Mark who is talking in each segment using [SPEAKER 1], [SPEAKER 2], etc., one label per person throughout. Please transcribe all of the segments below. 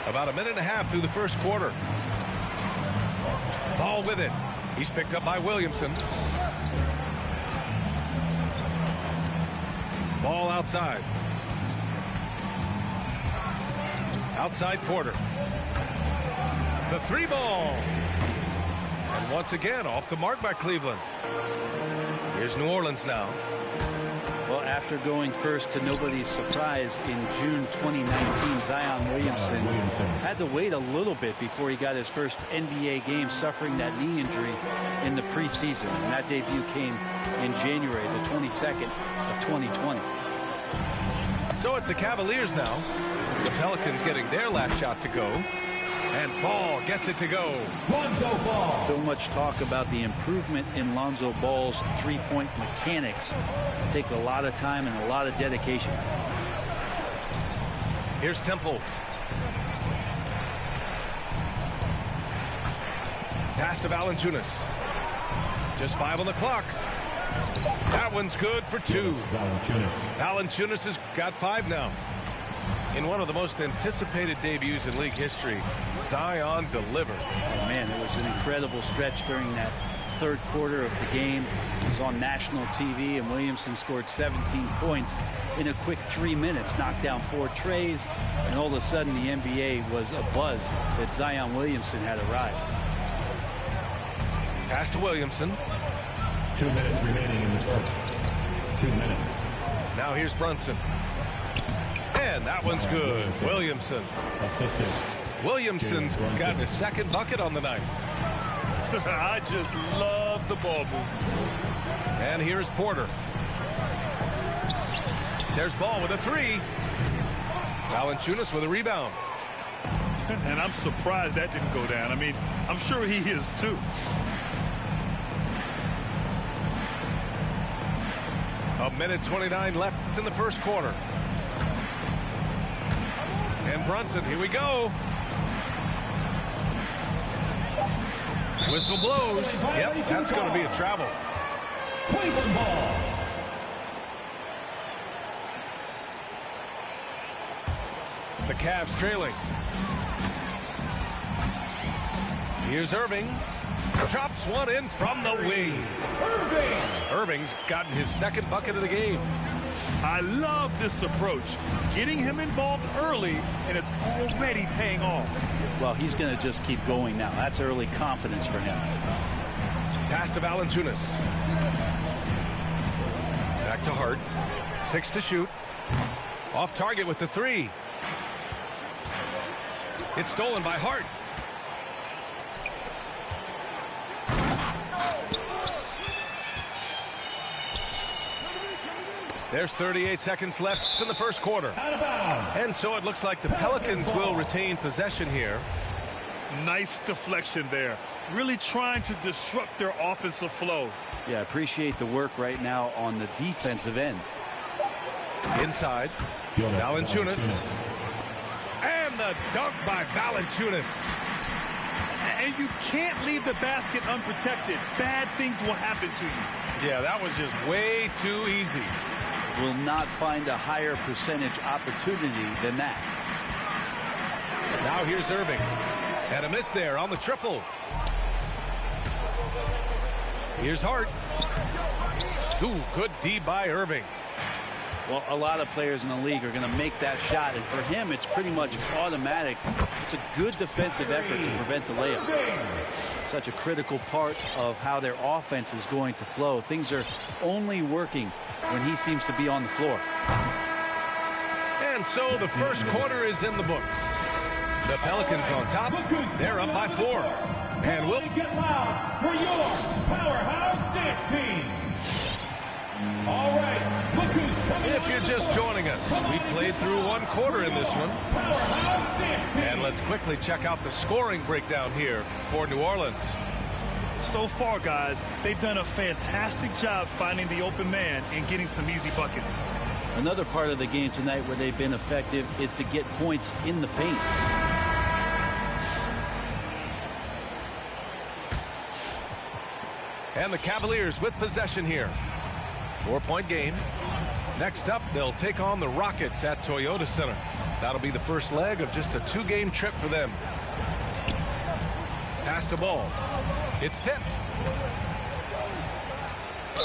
[SPEAKER 1] About a minute and a half through the first quarter. Ball with it. He's picked up by Williamson. Ball outside. Outside Porter. The three ball. And once again off the mark by Cleveland. Here's New Orleans now.
[SPEAKER 2] Well, after going first to nobody's surprise in June 2019, Zion Williamson had to wait a little bit before he got his first NBA game, suffering that knee injury in the preseason. And that debut came in January the 22nd of 2020.
[SPEAKER 1] So it's the Cavaliers now. The Pelicans getting their last shot to go. And Ball gets it to go.
[SPEAKER 3] Lonzo Ball.
[SPEAKER 2] So much talk about the improvement in Lonzo Ball's three-point mechanics. It takes a lot of time and a lot of dedication.
[SPEAKER 1] Here's Temple. Pass to Valanciunas. Just 5 on the clock. That one's good for 2. Valanciunas has got 5 now. In one of the most anticipated debuts in league history, Zion delivered.
[SPEAKER 2] Oh, man, it was an incredible stretch during that third quarter of the game. It was on national TV, and Williamson scored 17 points in a quick 3 minutes, knocked down 4 trays, and all of a sudden the NBA was abuzz that Zion Williamson had arrived.
[SPEAKER 1] Pass to Williamson.
[SPEAKER 3] 2 minutes remaining in the first. 2 minutes.
[SPEAKER 1] Now here's Brunson. And that one's good. Williamson. Williamson's got his second bucket on the night.
[SPEAKER 4] I just love the ball movement.
[SPEAKER 1] And here's Porter. There's Ball with a 3. Valanciunas with a rebound.
[SPEAKER 4] And I'm surprised that didn't go down. I mean, I'm sure he is too.
[SPEAKER 1] A minute 29 left in the first quarter. And Brunson, here we go. Whistle blows. Yep, that's going to be a travel.
[SPEAKER 3] Cleveland ball.
[SPEAKER 1] The Cavs trailing. Here's Irving. Drops one in from the wing. Irving's gotten his second bucket of the game.
[SPEAKER 4] I love this approach. Getting him involved early, and it's already paying off.
[SPEAKER 2] Well, he's going to just keep going now. That's early confidence for him.
[SPEAKER 1] Pass to Valanciunas. Back to Hart. 6 to shoot. Off target with the 3. It's stolen by Hart. There's 38 seconds left in the first quarter. And so it looks like the Pelicans will retain possession here.
[SPEAKER 4] Nice deflection there. Really trying to disrupt their offensive flow.
[SPEAKER 2] Yeah, appreciate the work right now on the defensive end.
[SPEAKER 1] Inside. Valanciunas. And the dunk by Valanciunas.
[SPEAKER 4] And you can't leave the basket unprotected. Bad things will happen to you.
[SPEAKER 1] Yeah, that was just way too easy.
[SPEAKER 2] Will not find a higher percentage opportunity than that.
[SPEAKER 1] Now here's Irving. And a miss there on the triple. Here's Hart. Ooh, good D by Irving.
[SPEAKER 2] Well, a lot of players in the league are going to make that shot, and for him, it's pretty much automatic. It's a good defensive effort to prevent the layup. Such a critical part of how their offense is going to flow. Things are only working when he seems to be on the floor.
[SPEAKER 1] And so the first quarter is in the books. The Pelicans on top. They're up by 4. And we'll
[SPEAKER 3] get loud for your powerhouse dance team. All right, look who's coming.
[SPEAKER 1] If you're just joining us, we played through one quarter in this one. And let's quickly check out the scoring breakdown here for New Orleans.
[SPEAKER 4] So far, guys, they've done a fantastic job finding the open man and getting some easy buckets.
[SPEAKER 2] Another part of the game tonight where they've been effective is to get points in the paint.
[SPEAKER 1] And the Cavaliers with possession here. 4-point game. Next up, they'll take on the Rockets at Toyota Center. That'll be the first leg of just a 2-game trip for them. Pass the ball. It's tipped.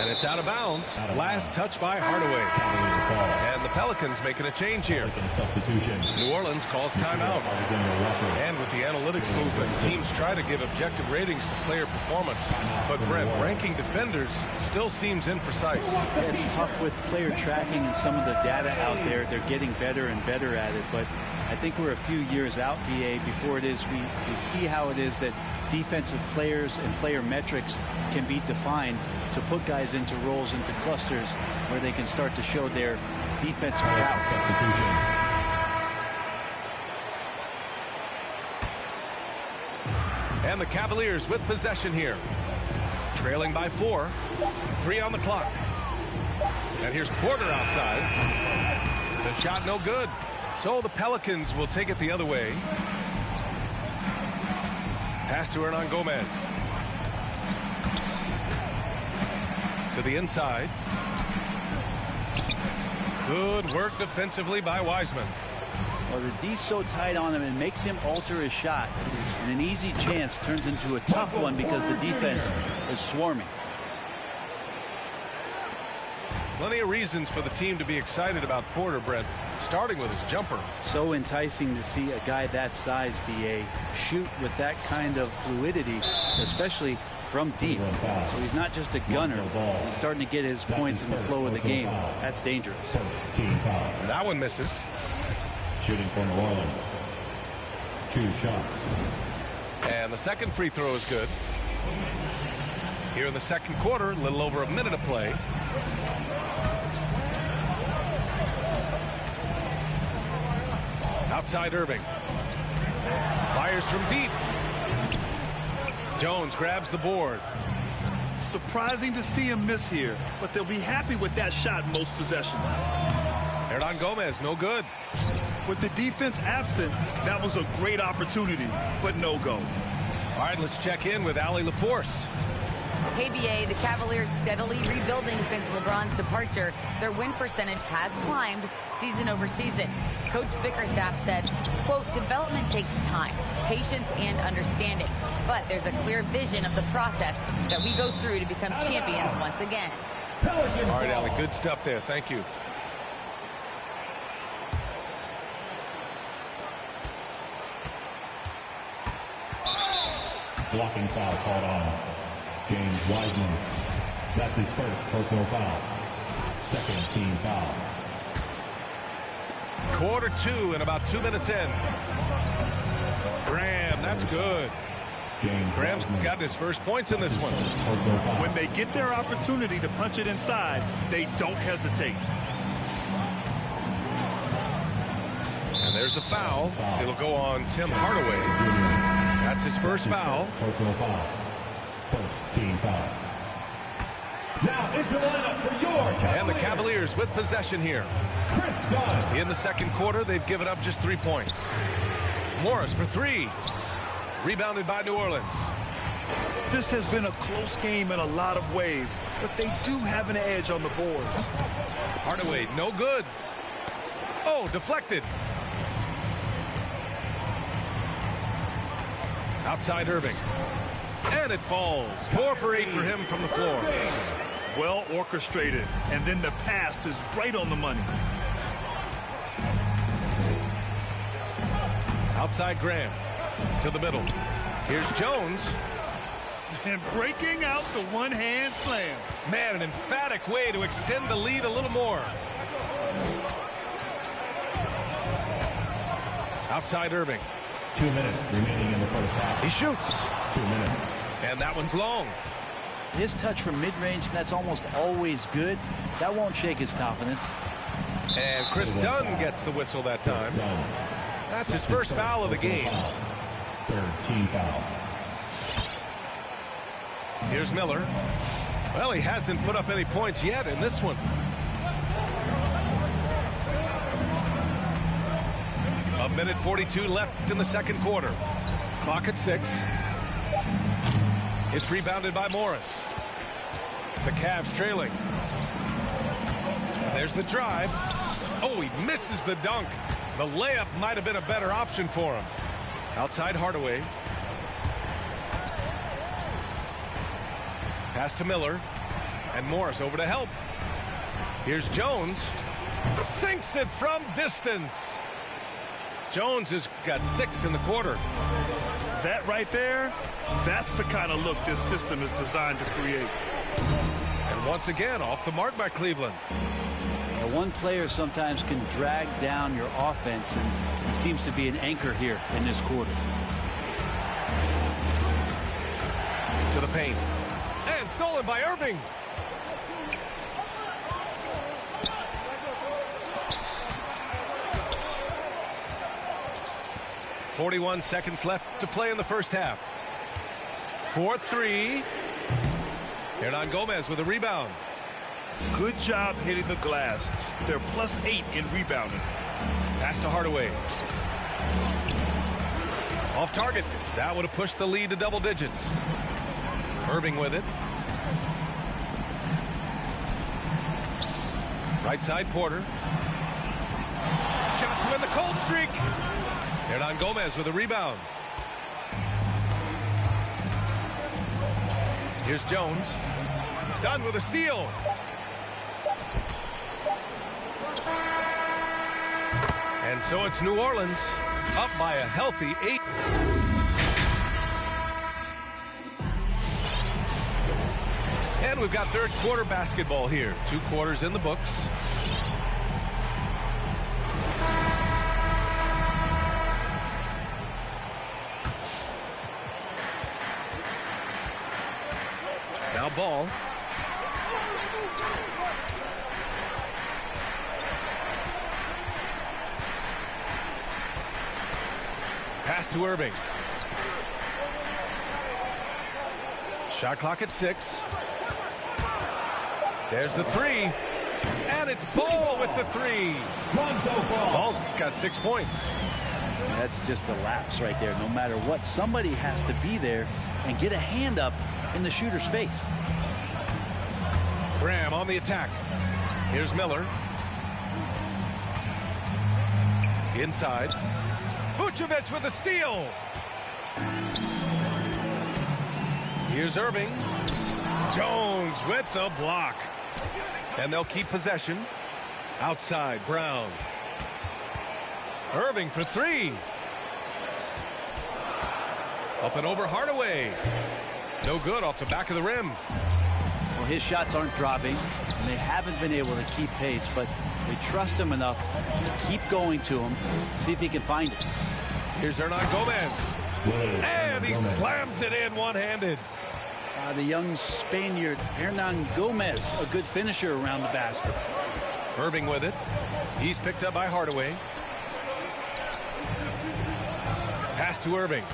[SPEAKER 1] And it's out of bounds. Last touch by Hardaway. And the Pelicans making a change here. New Orleans calls timeout. And with the analytics movement, teams try to give objective ratings to player performance. But Brent, ranking defenders still seems imprecise.
[SPEAKER 2] Yeah, it's tough with player tracking and some of the data out there. They're getting better and better at it. But I think we're a few years out, BA, before it is we see how it is that defensive players and player metrics can be defined to put guys into roles, into clusters where they can start to show their defensive prowess.
[SPEAKER 1] And the Cavaliers with possession here. Trailing by 4. 3 on the clock. And here's Porter outside. The shot no good. So the Pelicans will take it the other way. Pass to Hernan Gomez. To the inside. Good work defensively by Wiseman.
[SPEAKER 2] Well, the D's so tight on him, it makes him alter his shot. And an easy chance turns into a tough one because the defense is swarming.
[SPEAKER 1] Plenty of reasons for the team to be excited about Porter, Brent, starting with his jumper.
[SPEAKER 2] So enticing to see a guy that size, BA, shoot with that kind of fluidity, especially from deep. So he's not just a gunner. He's starting to get his points in the flow of the game. That's dangerous.
[SPEAKER 1] That one misses.
[SPEAKER 5] Shooting for New Orleans. 2 shots.
[SPEAKER 1] And the second free throw is good. Here in the second quarter, a little over a minute of play. Outside Irving. Fires from deep. Jones grabs the board.
[SPEAKER 4] Surprising to see him miss here, but they'll be happy with that shot most possessions.
[SPEAKER 1] Hernan Gomez, no good.
[SPEAKER 4] With the defense absent, that was a great opportunity, but no go.
[SPEAKER 1] All right, let's check in with Allie LaForce.
[SPEAKER 6] Hey, BA, the Cavaliers steadily rebuilding since LeBron's departure. Their win percentage has climbed season over season. Coach Bickerstaff said, quote, development takes time, patience, and understanding. But there's a clear vision of the process that we go through to become champions once again.
[SPEAKER 1] All right, Allie, good stuff there. Thank you.
[SPEAKER 5] Blocking foul called on James Wiseman. That's his first personal foul. Second team foul.
[SPEAKER 1] Quarter 2 and about 2 minutes in. Graham, that's good. Graham's got his first points in this one.
[SPEAKER 4] When they get their opportunity to punch it inside, they don't hesitate.
[SPEAKER 1] And there's the foul. It'll go on Tim Hardaway. That's his first foul.
[SPEAKER 5] Personal foul. First team foul.
[SPEAKER 3] Now into lineup for your Cavaliers.
[SPEAKER 1] And the Cavaliers with possession here.
[SPEAKER 3] Chris Dunn.
[SPEAKER 1] In the second quarter, they've given up just 3 points. Morris for 3. Rebounded by New Orleans.
[SPEAKER 4] This has been a close game in a lot of ways, but they do have an edge on the board.
[SPEAKER 1] Hardaway, no good. Oh, deflected. Outside Irving. And it falls. 4 for 8 for him from the floor.
[SPEAKER 4] Well orchestrated, and then the pass is right on the money.
[SPEAKER 1] Outside Graham. To the middle. Here's Jones.
[SPEAKER 4] And breaking out the one-hand slam.
[SPEAKER 1] Man, an emphatic way to extend the lead a little more. Outside Irving.
[SPEAKER 5] 2 minutes remaining in the first half.
[SPEAKER 1] He shoots.
[SPEAKER 5] 2 minutes.
[SPEAKER 1] And that one's long.
[SPEAKER 2] His touch from mid-range, that's almost always good. That won't shake his confidence.
[SPEAKER 1] And Chris Dunn gets the whistle that time. That's his first foul of the game.
[SPEAKER 5] Third team foul.
[SPEAKER 1] Here's Miller. Well, he hasn't put up any points yet in this one. A minute 42 left in the second quarter. Clock at 6. It's rebounded by Morris. The Cavs trailing. And there's the drive. Oh, he misses the dunk. The layup might have been a better option for him. Outside Hardaway. Pass to Miller. And Morris over to help. Here's Jones. Sinks it from distance. Jones has got 6 in the quarter.
[SPEAKER 4] That right there, that's the kind of look this system is designed to create.
[SPEAKER 1] And once again, off the mark by Cleveland.
[SPEAKER 2] Now, one player sometimes can drag down your offense, and he seems to be an anchor here in this quarter.
[SPEAKER 1] To the paint. And stolen by Irving. .41 seconds left to play in the first half. 4-3. Hernan Gomez with a rebound.
[SPEAKER 4] Good job hitting the glass. They're +8 in rebounding.
[SPEAKER 1] Pass to Hardaway. Off target. That would have pushed the lead to double digits. Irving with it. Right side Porter. Shot to end the cold streak. Hernan Gomez with a rebound. Here's Jones. Done with a steal. And so it's New Orleans up by a healthy 8. And we've got third quarter basketball here. 2 quarters in the books. Now ball. Pass to Irving. Shot clock at 6. There's the 3. And it's Ball with the 3. Ball's got 6 points.
[SPEAKER 2] That's just a lapse right there. No matter what, somebody has to be there and get a hand up in the shooter's face.
[SPEAKER 1] Graham on the attack. Here's Miller. Inside. Vucevic with a steal. Here's Irving. Jones with the block. And they'll keep possession. Outside, Brown. Irving for 3. Up and over Hardaway. No good off the back of the rim.
[SPEAKER 2] Well, his shots aren't dropping, and they haven't been able to keep pace, but they trust him enough to keep going to him, see if he can find it.
[SPEAKER 1] Here's Hernan Gomez. And he slams it in one-handed.
[SPEAKER 2] The young Spaniard, Hernan Gomez, a good finisher around the basket.
[SPEAKER 1] Irving with it. He's picked up by Hardaway. Pass to Irving.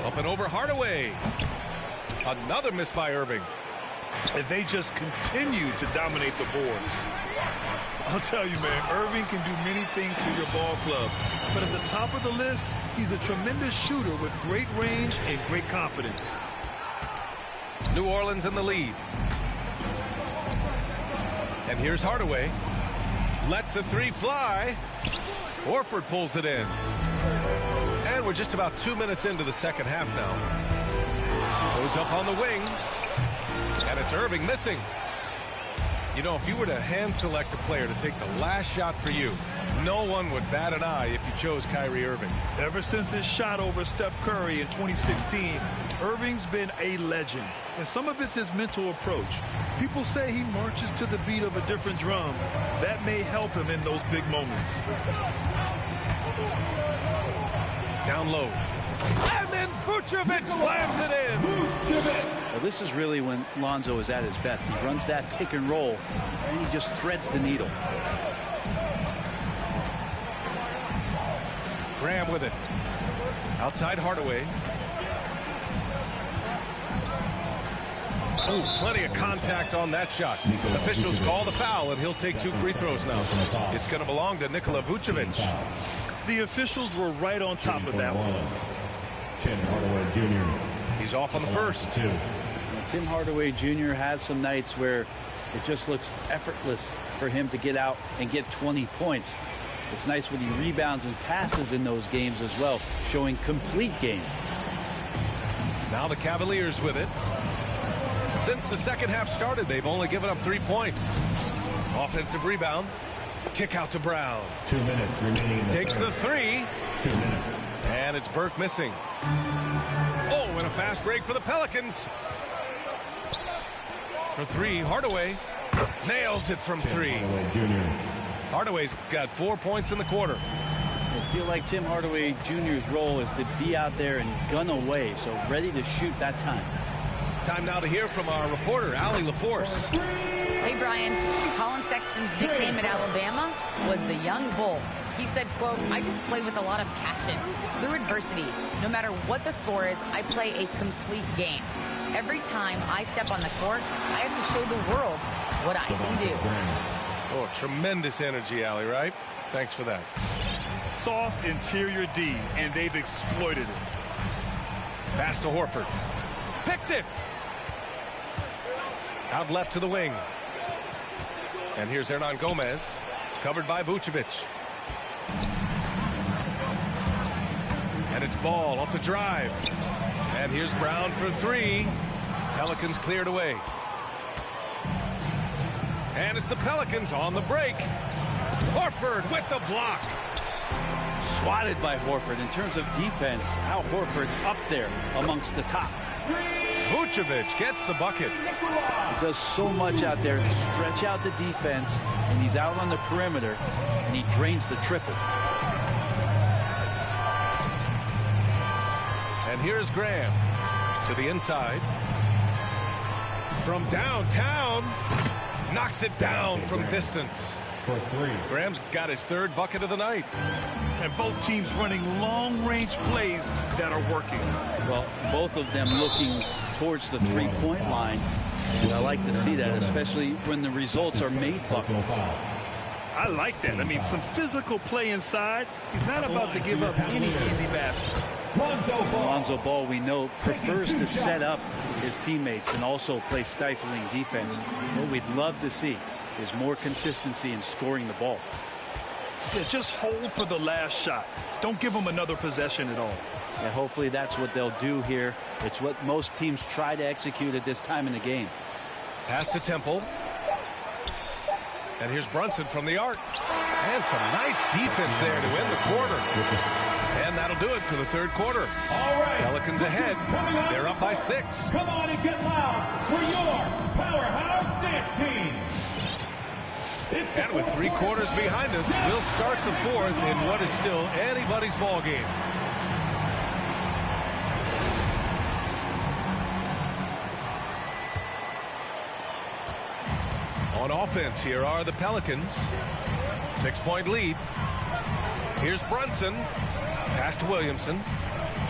[SPEAKER 1] Up and over Hardaway. Another miss by Irving.
[SPEAKER 4] And they just continue to dominate the boards. I'll tell you, man, Irving can do many things for your ball club. But at the top of the list, he's a tremendous shooter with great range and great confidence.
[SPEAKER 1] New Orleans in the lead. And here's Hardaway. Lets the 3 fly. Horford pulls it in. And we're just about 2 minutes into the second half now. Goes up on the wing. And it's Irving missing. You know, if you were to hand select a player to take the last shot for you, no one would bat an eye if you chose Kyrie Irving.
[SPEAKER 4] Ever since his shot over Steph Curry in 2016, Irving's been a legend. And some of it's his mental approach. People say he marches to the beat of a different drum. That may help him in those big moments.
[SPEAKER 1] Down low. And then Vucevic slams it in.
[SPEAKER 2] Well, this is really when Lonzo is at his best. He runs that pick and roll, and he just threads the needle.
[SPEAKER 1] Graham with it. Outside Hardaway. Oh, plenty of contact on that shot. Officials call the foul, and he'll take 2 free throws now. It's going to belong to Nikola Vucevic.
[SPEAKER 4] The officials were right on top of that one.
[SPEAKER 5] Tim Hardaway Jr.
[SPEAKER 1] He's off on the first.
[SPEAKER 2] Tim Hardaway Jr. has some nights where It just looks effortless for him to get out and get 20 points. It's nice when he rebounds and passes in those games as well, showing complete games.
[SPEAKER 1] Now the Cavaliers with it. Since the second half started, they've only given up 3 points. Offensive rebound. Kick out to Brown.
[SPEAKER 5] 2 minutes remaining in the
[SPEAKER 1] Takes
[SPEAKER 5] third.
[SPEAKER 1] the three.
[SPEAKER 5] 2 minutes.
[SPEAKER 1] And it's Burke missing. Oh, and a fast break for the Pelicans. For three, Hardaway nails it from three.
[SPEAKER 5] Hardaway Jr.
[SPEAKER 1] Hardaway's got 4 points in the quarter.
[SPEAKER 2] I feel like Tim Hardaway Jr.'s role is to be out there and gun away, so ready to shoot that time.
[SPEAKER 1] Time now to hear from our reporter, Allie LaForce.
[SPEAKER 6] Hey, Brian. Colin Sexton's nickname at Alabama was the Young Bull. He said, quote, I just play with a lot of passion. Through adversity, no matter what the score is, I play a complete game. Every time I step on the court, I have to show the world what I can do.
[SPEAKER 1] Oh, tremendous energy, Allie, right? Thanks for that.
[SPEAKER 4] Soft interior D, and they've exploited it.
[SPEAKER 1] Pass to Horford. Picked it. Out left to the wing. And here's Hernan Gomez, covered by Vucevic. And it's Ball off the drive. And here's Brown for three. Pelicans cleared away. And it's the Pelicans on the break. Horford with the block.
[SPEAKER 2] Swatted by Horford. In terms of defense, Al Horford up there amongst the top.
[SPEAKER 1] Vucevic gets the bucket.
[SPEAKER 2] He does so much out there to stretch out the defense, and he's out on the perimeter, and he drains the triple.
[SPEAKER 1] And here's Graham to the inside. From downtown, knocks it down from distance.
[SPEAKER 5] For three.
[SPEAKER 1] Graham's got his third bucket of the night.
[SPEAKER 4] And both teams running long-range plays that are working.
[SPEAKER 2] Well, both of them looking towards the three-point line. And I like to see that, especially when the results are made buckets.
[SPEAKER 4] I like that. I mean, some physical play inside. He's not about to give up any easy baskets.
[SPEAKER 2] Lonzo Ball, we know, prefers to set up his teammates and also play stifling defense. What we'd love to see is more consistency in scoring the ball.
[SPEAKER 4] Yeah, just hold for the last shot. Don't give them another possession at all.
[SPEAKER 2] And hopefully that's what they'll do here. It's what most teams try to execute at this time in the game.
[SPEAKER 1] Pass to Temple. And here's Brunson from the arc. And some nice defense there to end the quarter. And that'll do it for the third quarter.
[SPEAKER 3] All right.
[SPEAKER 1] Pelicans ahead. They're up by 6.
[SPEAKER 3] Come on and get loud for your powerhouse dance team.
[SPEAKER 1] And with 3 quarters behind us, we'll start the fourth in what is still anybody's ball game. On offense, here are the Pelicans. 6-point lead. Here's Brunson. Pass to Williamson.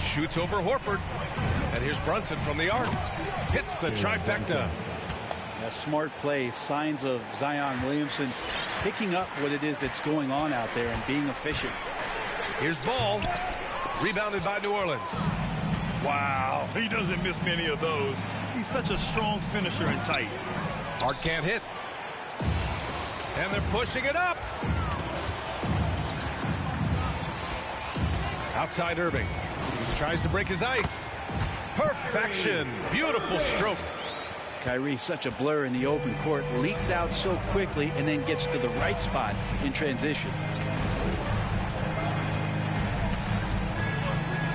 [SPEAKER 1] Shoots over Horford. And here's Brunson from the arc. Hits the trifecta.
[SPEAKER 2] A smart play, signs of Zion Williamson picking up what it is that's going on out there and being efficient.
[SPEAKER 1] Here's Ball. Rebounded by New Orleans.
[SPEAKER 4] Wow, he doesn't miss many of those. He's such a strong finisher and tight.
[SPEAKER 1] Hart can't hit. And they're pushing it up. Outside Irving. Tries to break his ice. Perfection. Beautiful stroke.
[SPEAKER 2] Kyrie, such a blur in the open court, leaks out so quickly and then gets to the right spot in transition.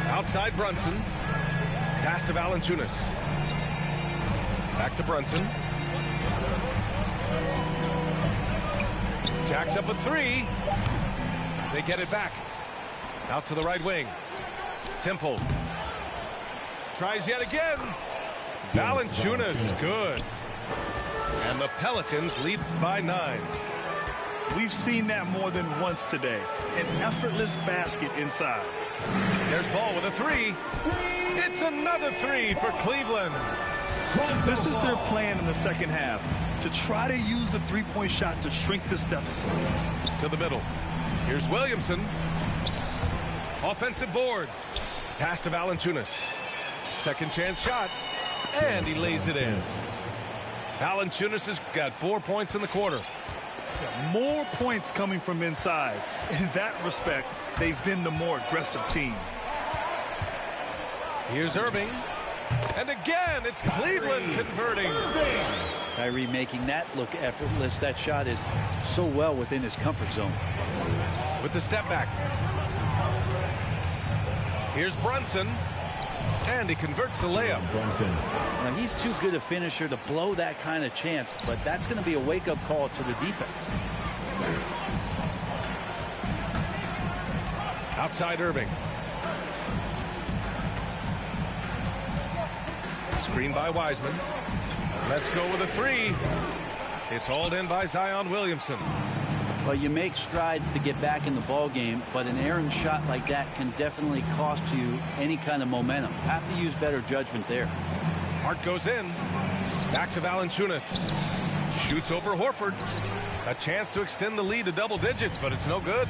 [SPEAKER 1] Outside Brunson. Pass to Valanciunas. Back to Brunson. Jacks up a 3. They get it back. Out to the right wing. Temple. Tries yet again. Valanciunas, good. And the Pelicans lead by 9.
[SPEAKER 4] We've seen that more than once today. An effortless basket inside.
[SPEAKER 1] There's Ball with a 3. It's another 3 for Cleveland.
[SPEAKER 4] This is their plan in the second half, to try to use the three-point shot to shrink this deficit.
[SPEAKER 1] To the middle. Here's Williamson. Offensive board. Pass to Valanciunas. Second chance shot. And he lays it in. Valanciunas has got 4 points in the quarter.
[SPEAKER 4] More points coming from inside. In that respect, they've been the more aggressive team.
[SPEAKER 1] Here's Irving. And again, it's Cleveland converting.
[SPEAKER 2] Kyrie making that look effortless. That shot is so well within his comfort zone.
[SPEAKER 1] With the step back. Here's Brunson. And he converts the layup.
[SPEAKER 2] Now, he's too good a finisher to blow that kind of chance, but that's going to be a wake-up call to the defense.
[SPEAKER 1] Outside Irving. Screen by Wiseman. Let's go with a three. It's hauled in by Zion Williamson.
[SPEAKER 2] Well, you make strides to get back in the ball game, but an errant shot like that can definitely cost you any kind of momentum. Have to use better judgment there.
[SPEAKER 1] Hart goes in. Back to Valanciunas. Shoots over Horford. A chance to extend the lead to double digits, but it's no good.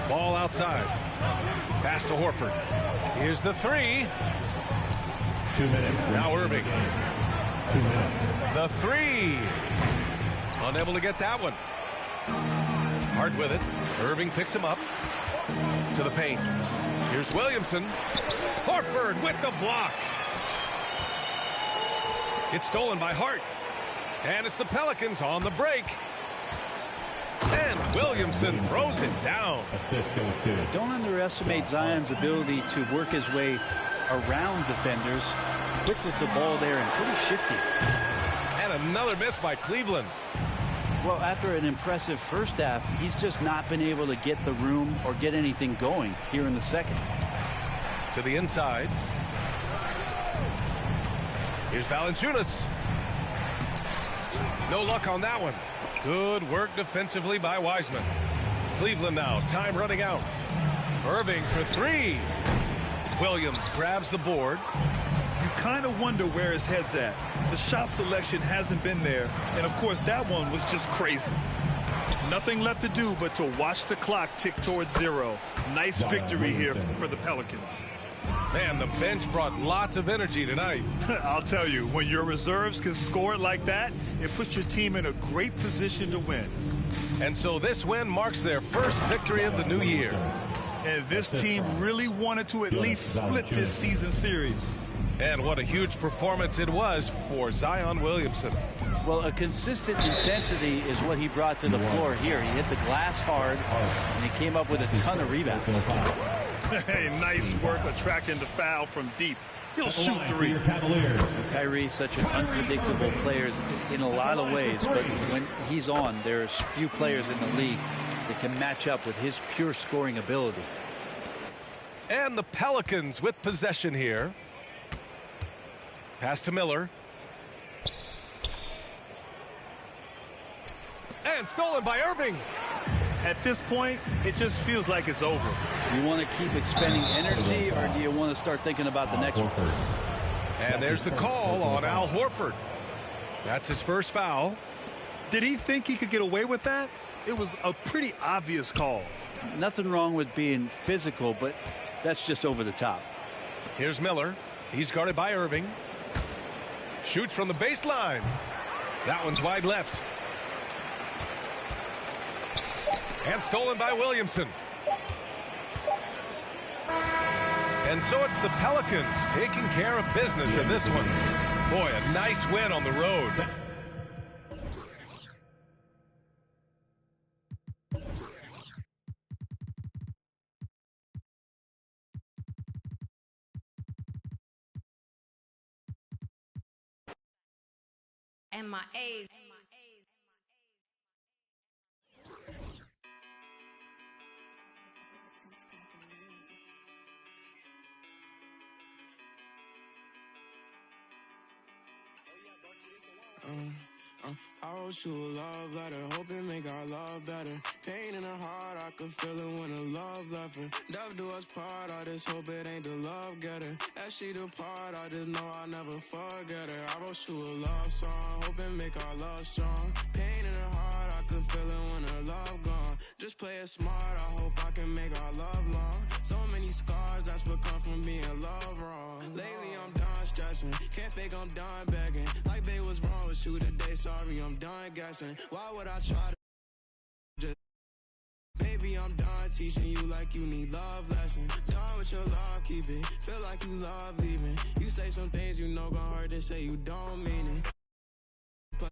[SPEAKER 1] Ball outside. Pass to Horford. Here's the three.
[SPEAKER 5] 2 minutes.
[SPEAKER 1] Now Irving.
[SPEAKER 5] 2 minutes.
[SPEAKER 1] The three. Unable to get that one. Hart with it. Irving picks him up. To the paint. Here's Williamson. Horford with the block. It's stolen by Hart. And it's the Pelicans on the break. And Williamson throws it down.
[SPEAKER 5] Assist goes to.
[SPEAKER 2] Don't underestimate Zion's ability to work his way around defenders. Quick with the ball there and pretty shifty.
[SPEAKER 1] And another miss by Cleveland.
[SPEAKER 2] Well, after an impressive first half, he's just not been able to get the room or get anything going here in the second.
[SPEAKER 1] To the inside. Here's Valanciunas. No luck on that one. Good work defensively by Wiseman. Cleveland now, time running out. Irving for three. Williams grabs the board.
[SPEAKER 4] You kind of wonder where his head's at. The shot selection hasn't been there, and of course that one was just crazy. Nothing left to do but to watch the clock tick towards zero. Nice victory here for the Pelicans.
[SPEAKER 1] Man, the bench brought lots of energy tonight.
[SPEAKER 4] I'll tell you, when your reserves can score it like that, it puts your team in a great position to win.
[SPEAKER 1] And so this win marks their first victory of the new year.
[SPEAKER 4] And this team really wanted to at least split this season series.
[SPEAKER 1] And what a huge performance it was for Zion Williamson.
[SPEAKER 2] Well, a consistent intensity is what he brought to the floor here. He hit the glass hard, and he came up with a ton of rebounds.
[SPEAKER 4] Hey, nice work attracting the foul from deep. He'll shoot three.
[SPEAKER 2] Kyrie, such an unpredictable player in a lot of ways, but when he's on, there's few players in the league that can match up with his pure scoring ability.
[SPEAKER 1] And the Pelicans with possession here. Pass to Miller. And stolen by Irving.
[SPEAKER 4] At this point, it just feels like it's over.
[SPEAKER 2] You want to keep expending energy, or do you want to start thinking about the next one?
[SPEAKER 1] And there's the call on Al Horford. That's his first foul.
[SPEAKER 4] Did he think he could get away with that? It was a pretty obvious call.
[SPEAKER 2] Nothing wrong with being physical, but that's just over the top.
[SPEAKER 1] Here's Miller. He's guarded by Irving. Shoots from the baseline. That one's wide left. And stolen by Williamson. And so it's the Pelicans taking care of business in this one. Boy, a nice win on the road.
[SPEAKER 7] And my A's.
[SPEAKER 8] I wrote you a love letter, hoping make our love better. Pain in the heart, I could feel it when the love left her. Death do us part, I just hope it ain't the love getter. As she depart, I just know I'll never forget her. I wrote you a love song, hoping make our love strong. Pain in the heart, I could feel it when her love gone. Just play it smart, I hope I can make our love long. So many scars, that's what come from being loved wrong. Lately I'm done stressing. lesson. Can't fake, I'm done begging. Like, babe, what's wrong with you today? Sorry, I'm done guessing. Why would I try to just... Baby, I'm done teaching you like you need love lessons. Done with your love keeping. Feel like you love leaving. You say some things you know gon' hurt and say you don't mean it. But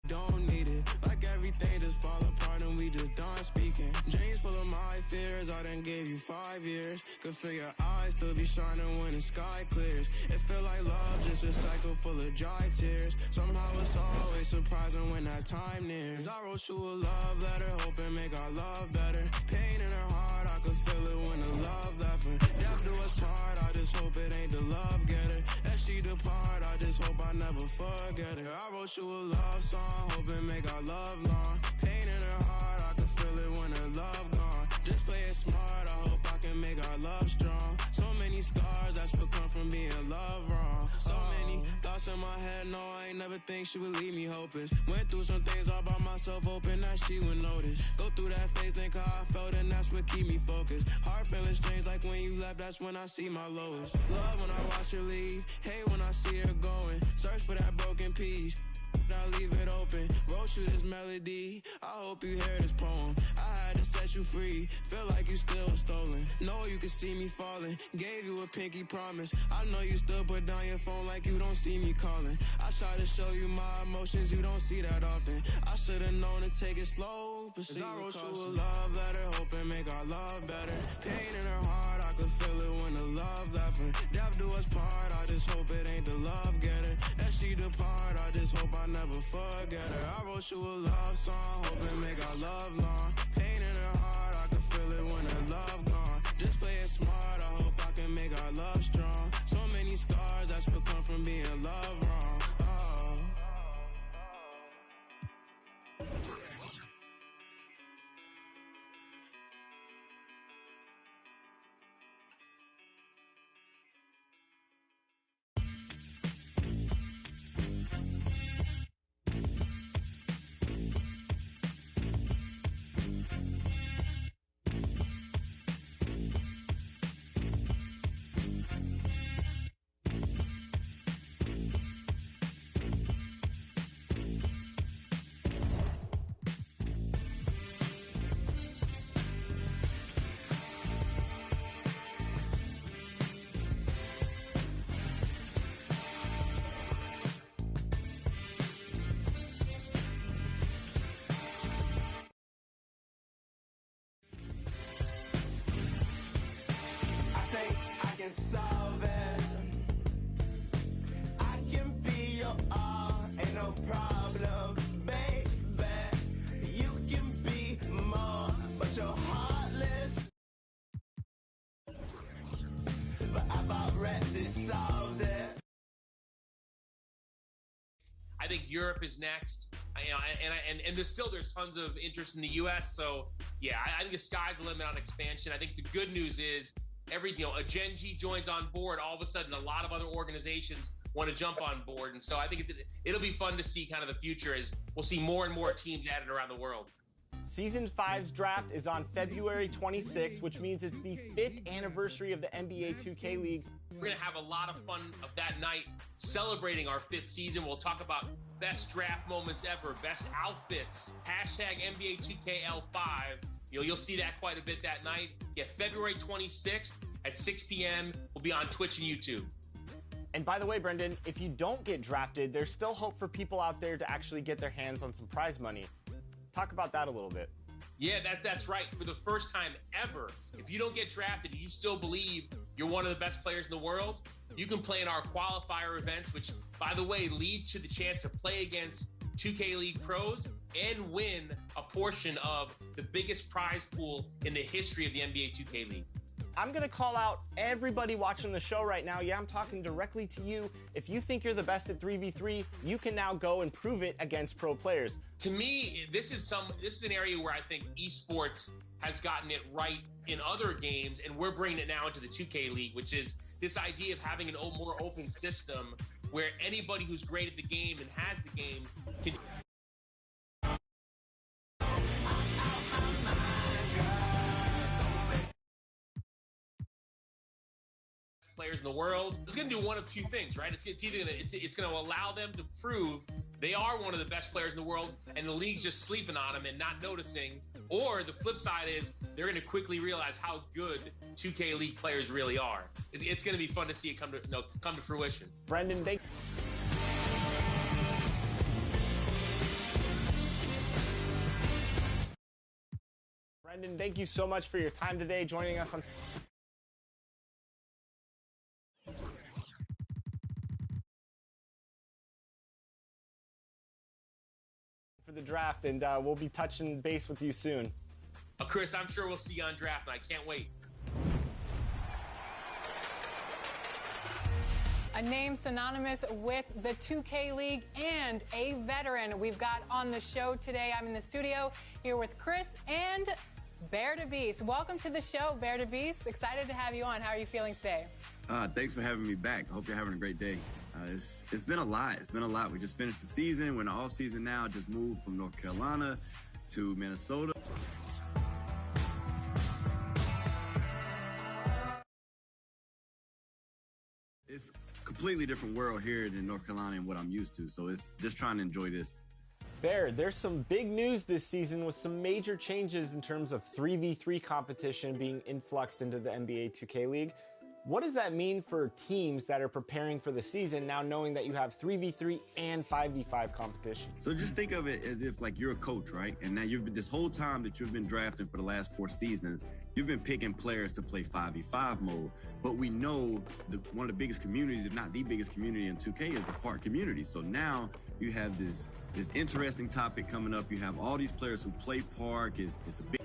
[SPEAKER 8] don't need it. Like everything just fall apart and we just done speaking. Dreams full of my fears, I done gave you 5 years. Could feel your eyes still be shining when the sky clears. It feel like love, just a cycle full of dry tears. Somehow it's always surprising when that time nears. I wrote you a love letter, hoping make our love better. Pain in her heart, I could feel it when the love left her. Death do us part, I just hope it ain't the love getter. As she depart, I just hope I never forget her. I wrote you a love song, hoping make our love long. Pain in her heart, I can feel it when her love gone. Just play it smart, I hope I can make our love strong. So many scars that's become from being loved wrong. So many thoughts in my head, no, I ain't never think she would leave me hopeless. Went through some things all by myself, hoping that she would notice. Go through that phase, think how I felt, and that's what keep me focused. Heart feeling strange, like when you left, that's when I see my lowest. Love when I watch her leave, hate when I see her going. Search for that broken piece, I leave it open. Wrote you this melody, I hope you hear this poem. I had to set you free, feel like you still stolen. Know you can see me falling, gave you a pinky promise. I know you still put down your phone like you don't see me calling. I try to show you my emotions, you don't see that often. I should've known to take it slow, but see, I wrote you a love letter, hoping make our love better. Pain in her heart, I could feel it when the love left her. Death do us part, I just hope it ain't the love getter. As she depart, I just hope I never forget her. I wrote you a love song, hoping make our love long. Pain in her heart, I can feel it when her love gone. Just play it smart, I hope I can make our love strong. So many scars that's become from being loved wrong. Oh. Solve it. I can be your all, ain't no problem, baby. You can be more, but you're heartless. But I've already solved it.
[SPEAKER 9] I think Europe is next. And there's tons of interest in the U.S. So yeah, I think the sky's the limit on expansion. I think the good news is a Gen G joins on board. All of a sudden, a lot of other organizations want to jump on board, and so I think it'll be fun to see kind of the future as we'll see more and more teams added around the world.
[SPEAKER 10] Season 5's draft is on February 26th, which means it's the 5th anniversary of the NBA 2K League.
[SPEAKER 9] We're going to have a lot of fun of that night celebrating our 5th season. We'll talk about best draft moments ever, best outfits, hashtag NBA 2KL5. You'll see that quite a bit that night. Yeah, February 26th at 6 p.m. We'll be on Twitch and YouTube.
[SPEAKER 10] And by the way, Brendan, if you don't get drafted, there's still hope for people out there to actually get their hands on some prize money. Talk about that a little bit.
[SPEAKER 9] Yeah, that's right. For the first time ever, if you don't get drafted and you still believe you're one of the best players in the world, you can play in our qualifier events, which, by the way, lead to the chance to play against 2K League pros and win a portion of the biggest prize pool in the history of the NBA 2K League.
[SPEAKER 10] I'm going to call out everybody watching the show right now. Yeah, I'm talking directly to you. If you think you're the best at 3v3, you can now go and prove it against pro players.
[SPEAKER 9] To me, this is an area where I think esports has gotten it right in other games, and we're bringing it now into the 2K League, which is this idea of having a more open system where anybody who's great at the game and has the game can players players in the world. It's going to do one of two things, right? It's either it's going to allow them to prove they are one of the best players in the world, and the league's just sleeping on them and not noticing. Or the flip side is they're going to quickly realize how good 2K League players really are. It's going to be fun to see it come to fruition.
[SPEAKER 10] Brendan, thank you. Brendan, thank you so much for your time today, joining us on for the draft, and we'll be touching base with you soon.
[SPEAKER 9] Chris, I'm sure we'll see you on draft, and I can't wait.
[SPEAKER 11] A name synonymous with the 2K League and a veteran we've got on the show today. I'm in the studio here with Chris and Bear to Beast. Welcome to the show, Bear to Beast. Excited to have you on. How are you feeling today?
[SPEAKER 12] Thanks for having me back. I hope you're having a great day. It's been a lot. It's been a lot. We just finished the season. We're in the off season now. Just moved from North Carolina to Minnesota. It's a completely different world here in North Carolina and what I'm used to. So it's just trying to enjoy this.
[SPEAKER 10] Bear, there's some big news this season with some major changes in terms of 3v3 competition being influxed into the NBA 2K League. What does that mean for teams that are preparing for the season now knowing that you have 3v3 and 5v5 competition?
[SPEAKER 12] So just think of it as if like you're a coach, right? And now you've been this whole time that you've been drafting for the last 4 seasons, you've been picking players to play 5v5 mode. But we know one of the biggest communities, if not the biggest community in 2K, is the park community. So now you have this interesting topic coming up. You have all these players who play park. It's a big...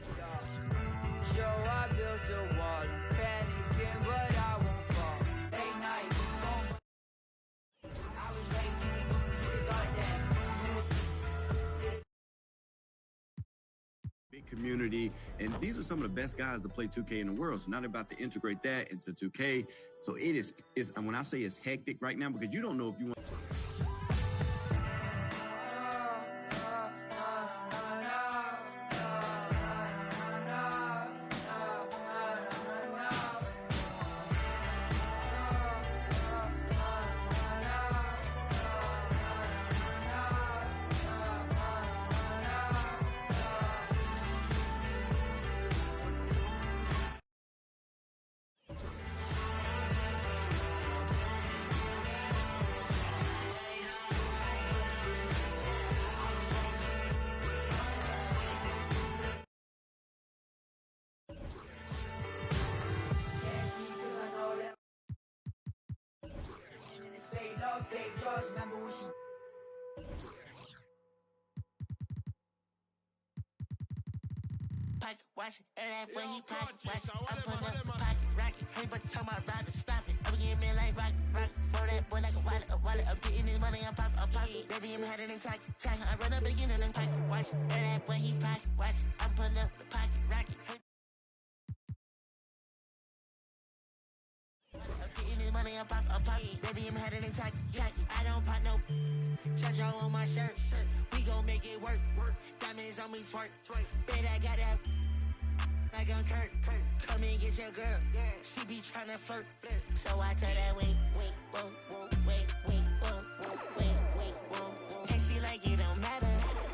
[SPEAKER 8] So I built a wall, panicking, but I won't fall. Late night, I was ready to the goddamn.
[SPEAKER 12] Big community, and these are some of the best guys to play 2K in the world. So now they're about to integrate that into 2K. So it is, and when I say it's hectic right now, because you don't know if you want.
[SPEAKER 13] Watch it, and when he pocket watch it, I'm putting up the pocket rocket. Hey, but tell my rider stop it. I'm getting me like rocket. For that boy like a wallet. I'm getting this money, I'm pocket. Baby, I'm headed in talk. I run up again and I'm pocket watch it, and when he pocket watch it, I'm putting up the pocket rocket. I'm getting this money, I'm pocket. Baby, I'm headed in talk. I don't pop no. Charge all on my shirt. We gon' make it work. Diamonds on me twerk. Bet I got that. Like I'm Kurt. Come and get your girl. She be tryna flirt. So I tell that wait, whoa, wait, whoa. And she like it don't matter.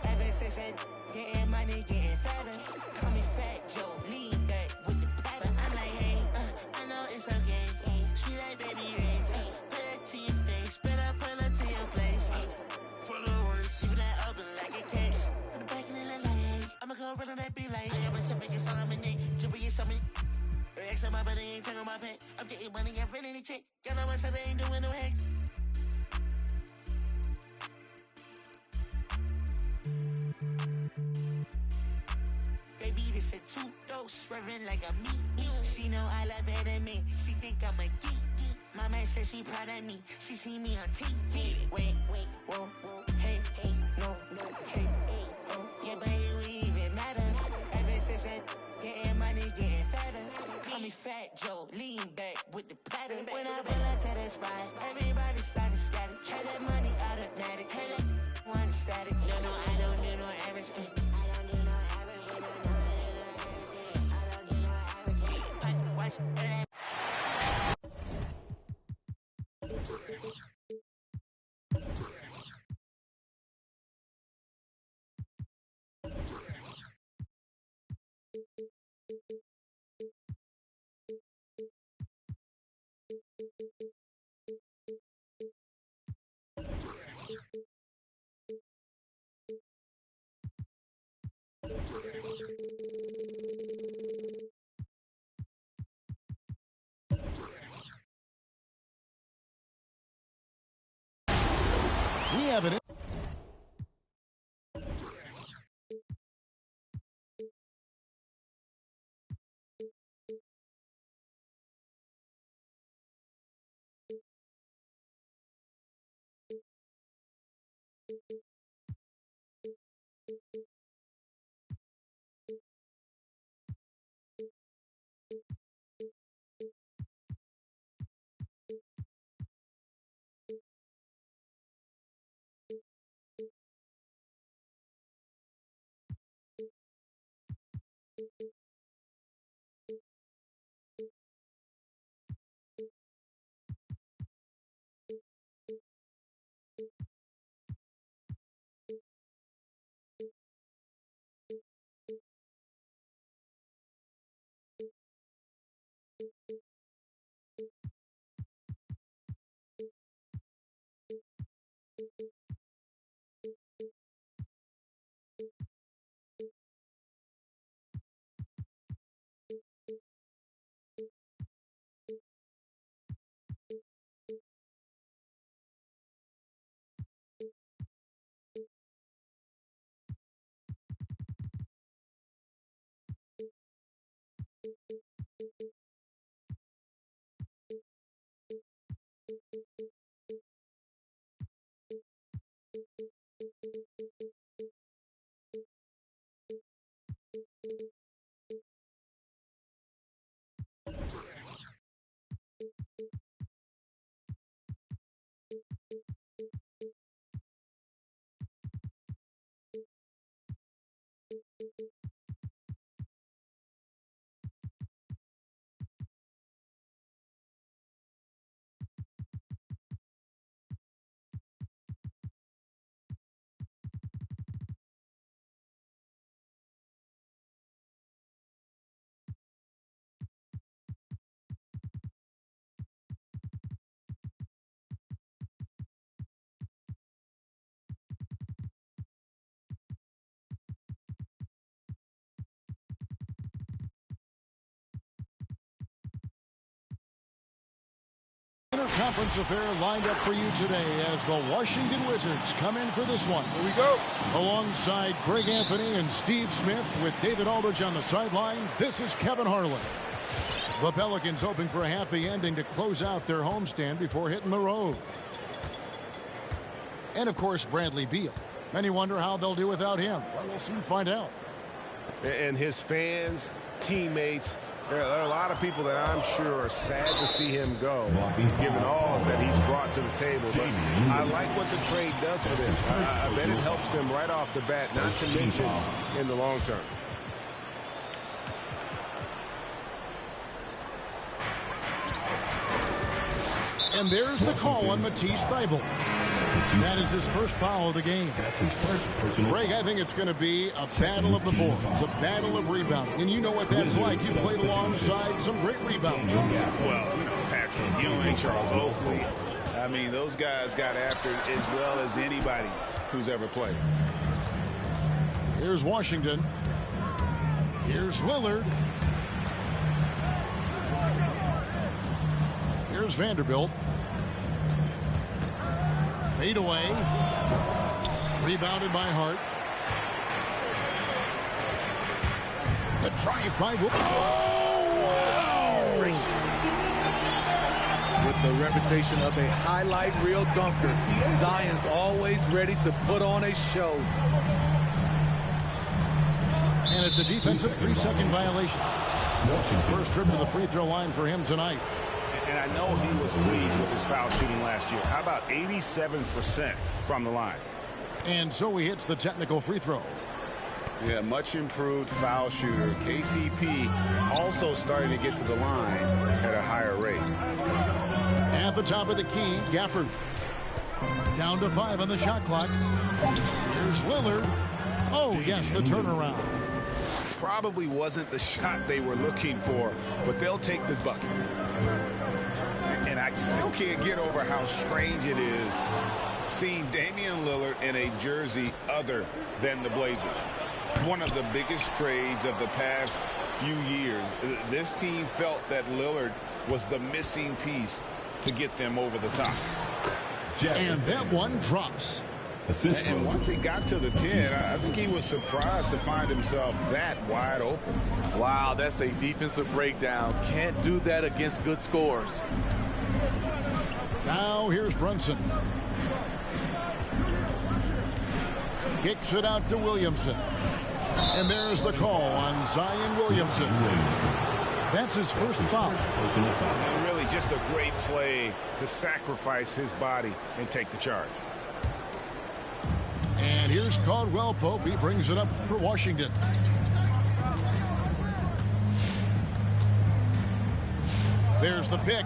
[SPEAKER 13] Ever since that getting money, getting fatter. Call me Fat Joe, lean back with the pattern. I'm like, hey, I know it's okay. She like baby rings. Put it to your face, better pull her to your place. Full of words, leave that open like a case. To the back of the leg, I'ma go run on that be like. I got my shit fingers on my neck, Jibby is something. X on my body, ain't taking my pay. I'm getting money, I'm ready to check. Got on my side, I ain't doing no hacks. Baby, this a 2-dose, swerving like a me. She know I love her than me. She think I'm a geek. My man said she proud of me. She see me on TV. Wait, whoa, hey, no, hey, oh. Yeah, baby, we even matter. Ever since that getting money, getting fatter. Call me Fat Joe, lean back with the pattern. When I pull up to the spot, everybody started static. Try that money automatic. Hey, that one static. No, I don't do no average.
[SPEAKER 14] We have it. Conference affair lined up for you today as the Washington Wizards come in for this one. Here we go. Alongside Greg Anthony and Steve Smith with David Aldridge on the sideline, this is Kevin Harlan. The Pelicans hoping for a happy ending to close out their homestand before hitting the road. And, of course, Bradley Beal. Many wonder how they'll do without him. Well, we'll soon find out.
[SPEAKER 1] And his fans, teammates, there are a lot of people that I'm sure are sad to see him go, given all that he's brought to the table. But I like what the trade does for them. I bet it helps them right off the bat, not to mention in the long term.
[SPEAKER 14] And there's the call on Matisse Thybulle. That is his first foul of the game. Greg, I think it's going to be a battle of the boards, a battle of rebounding. And you know what that's like. You played alongside some great rebounders.
[SPEAKER 15] Well, Patrick Ewing, Charles Oakley. I mean, those guys got after it as well as anybody who's ever played.
[SPEAKER 14] Here's Washington. Here's Lillard. Here's Vanderbilt. Fade away. Rebounded by Hart. The drive by Whoop.
[SPEAKER 16] With the reputation of a highlight reel dunker, Zion's always ready to put on a show.
[SPEAKER 14] And it's a defensive 3-second violation. First trip to the free throw line for him tonight.
[SPEAKER 15] And I know he was pleased with his foul shooting last year. How about 87% from the line?
[SPEAKER 14] And so he hits the technical free throw.
[SPEAKER 15] Yeah, much improved foul shooter. KCP also starting to get to the line at a higher rate.
[SPEAKER 14] At the top of the key, Gafford. Down to 5 on the shot clock. Here's Lillard. Oh, yes, the turnaround.
[SPEAKER 15] probably wasn't the shot they were looking for, but they'll take the bucket. And I still can't get over how strange it is seeing Damian Lillard in a jersey other than the Blazers. One of the biggest trades of the past few years. This team felt that Lillard was the missing piece to get them over the top.
[SPEAKER 14] And that one drops.
[SPEAKER 15] And once he got to the 10, I think he was surprised to find himself that wide open.
[SPEAKER 16] Wow, that's a defensive breakdown. Can't do that against good scores.
[SPEAKER 14] Now here's Brunson. Kicks it out to Williamson. And there's the call on Zion Williamson. That's his first foul.
[SPEAKER 15] And really just a great play to sacrifice his body and take the charge.
[SPEAKER 14] And here's Caldwell Pope. He brings it up for Washington. There's the pick.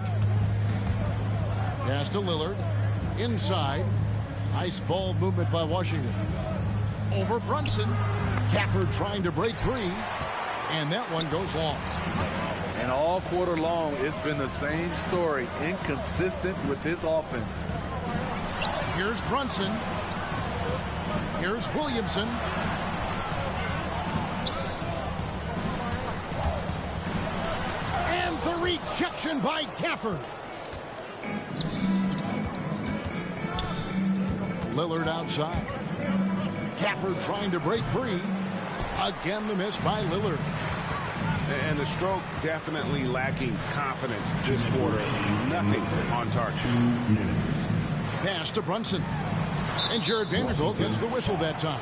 [SPEAKER 14] Pass to Lillard. Inside. Nice ball movement by Washington. Over Brunson. Gafford trying to break free. And that one goes long.
[SPEAKER 16] And all quarter long, it's been the same story. Inconsistent with his offense.
[SPEAKER 14] Here's Brunson. Here's Williamson. And the rejection by Gafford. Lillard outside. Gafford trying to break free. Again, the miss by Lillard.
[SPEAKER 15] And the stroke definitely lacking confidence this quarter. Nothing on target.
[SPEAKER 5] 2 minutes.
[SPEAKER 14] Pass to Brunson. And Jared Vanderbilt gets the whistle that time.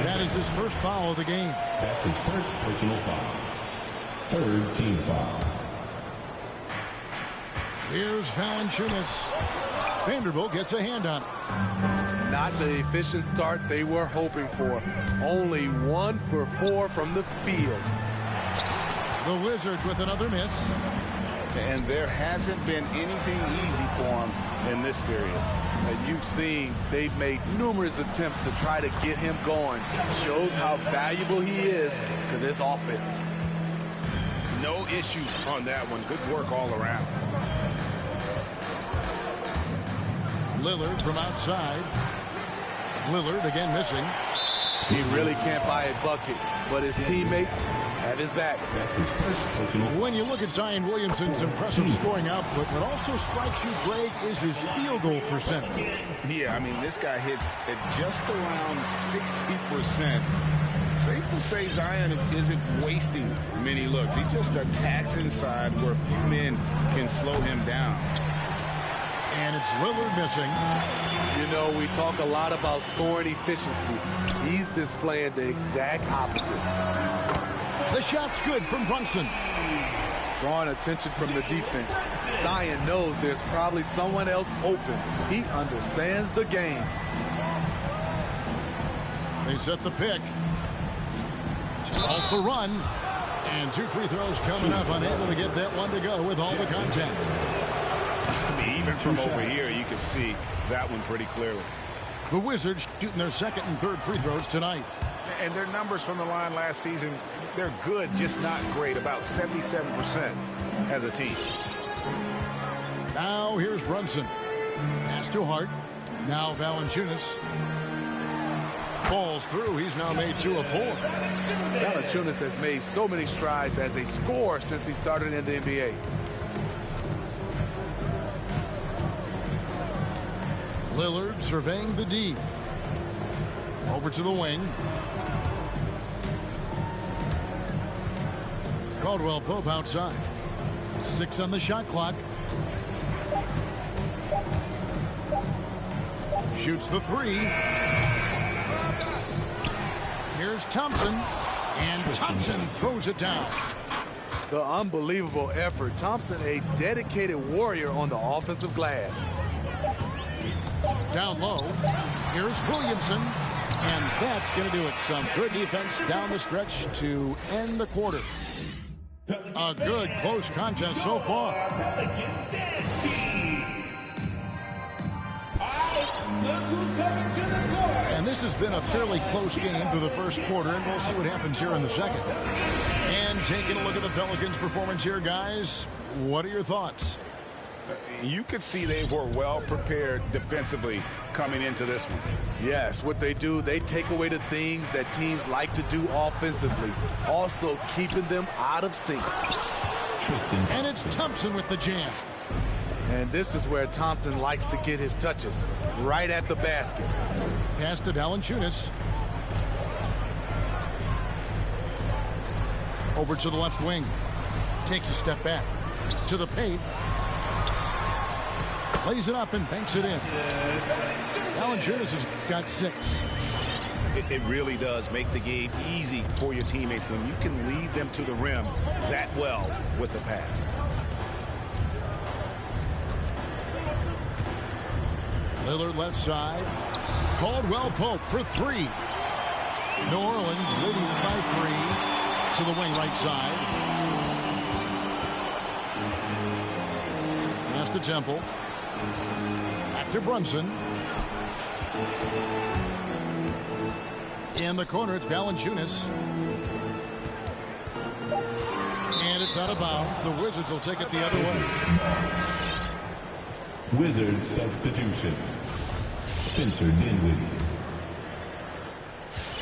[SPEAKER 14] That is his first foul of the game.
[SPEAKER 5] That's his first personal foul. Third team foul.
[SPEAKER 14] Here's Valanciunas. Vanderbilt gets a hand on it.
[SPEAKER 16] Not the efficient start they were hoping for. Only 1 for 4 from the field.
[SPEAKER 14] The Wizards with another miss.
[SPEAKER 15] And there hasn't been anything easy for him in this period.
[SPEAKER 16] And you've seen they've made numerous attempts to try to get him going. Shows how valuable he is to this offense.
[SPEAKER 15] No issues on that one. Good work all around.
[SPEAKER 14] Lillard from outside. Lillard again missing.
[SPEAKER 16] He really can't buy a bucket, but his teammates have his back.
[SPEAKER 14] When you look at Zion Williamson's impressive scoring output, what also strikes you, Greg, is his field goal percentage.
[SPEAKER 15] Yeah, I mean, this guy hits at just around 60%. Safe to say Zion isn't wasting many looks. He just attacks inside where few men can slow him down.
[SPEAKER 14] And it's Lillard missing.
[SPEAKER 16] You know, we talk a lot about scoring efficiency. He's displaying the exact opposite.
[SPEAKER 14] The shot's good from Brunson.
[SPEAKER 16] Drawing attention from the defense. Zion knows there's probably someone else open. He understands the game.
[SPEAKER 14] They set the pick. Off the run. And 2 free throws coming up. Unable to get that one to go with all the contact.
[SPEAKER 15] I mean, even from over here, you can see that one pretty clearly.
[SPEAKER 14] The Wizards shooting their second and third free throws tonight.
[SPEAKER 15] And their numbers from the line last season, they're good, just not great. About 77% as a team.
[SPEAKER 14] Now here's Brunson. Pass to Hart. Now Valanciunas. Falls through. He's now made 2 of 4.
[SPEAKER 16] Valanciunas has made so many strides as a scorer since he started in the NBA.
[SPEAKER 14] Lillard surveying the D. Over to the wing. Caldwell Pope outside. 6 on the shot clock. Shoots the 3. Here's Thompson. And Thompson throws it down.
[SPEAKER 16] The unbelievable effort. Thompson, a dedicated warrior on the offensive glass.
[SPEAKER 14] Down low. Here's Williamson. And that's going to do it. Some good defense down the stretch to end the quarter. A good close contest so far. And this has been a fairly close game through the first quarter, and we'll see what happens here in the second. And taking a look at the Pelicans' performance here, guys, what are your thoughts?
[SPEAKER 15] You could see they were well prepared defensively coming into this one.
[SPEAKER 16] Yes, what they do, they take away the things that teams like to do offensively, also keeping them out of sync.
[SPEAKER 14] And it's Thompson with the jam.
[SPEAKER 16] And this is where Thompson likes to get his touches, right at the basket.
[SPEAKER 14] Pass to Valanciunas. Over to the left wing. Takes a step back. To the paint. Lays it up and banks it in. Valanciunas has got 6.
[SPEAKER 15] It really does make the game easy for your teammates when you can lead them to the rim that well with the pass.
[SPEAKER 14] Lillard left side. Caldwell Pope for 3. New Orleans leading by 3 to the wing right side. Pass to Temple. Back to Brunson. In the corner, it's Valanciunas. And it's out of bounds. The Wizards will take it the other way.
[SPEAKER 5] Wizards substitution. Spencer Dinwiddie.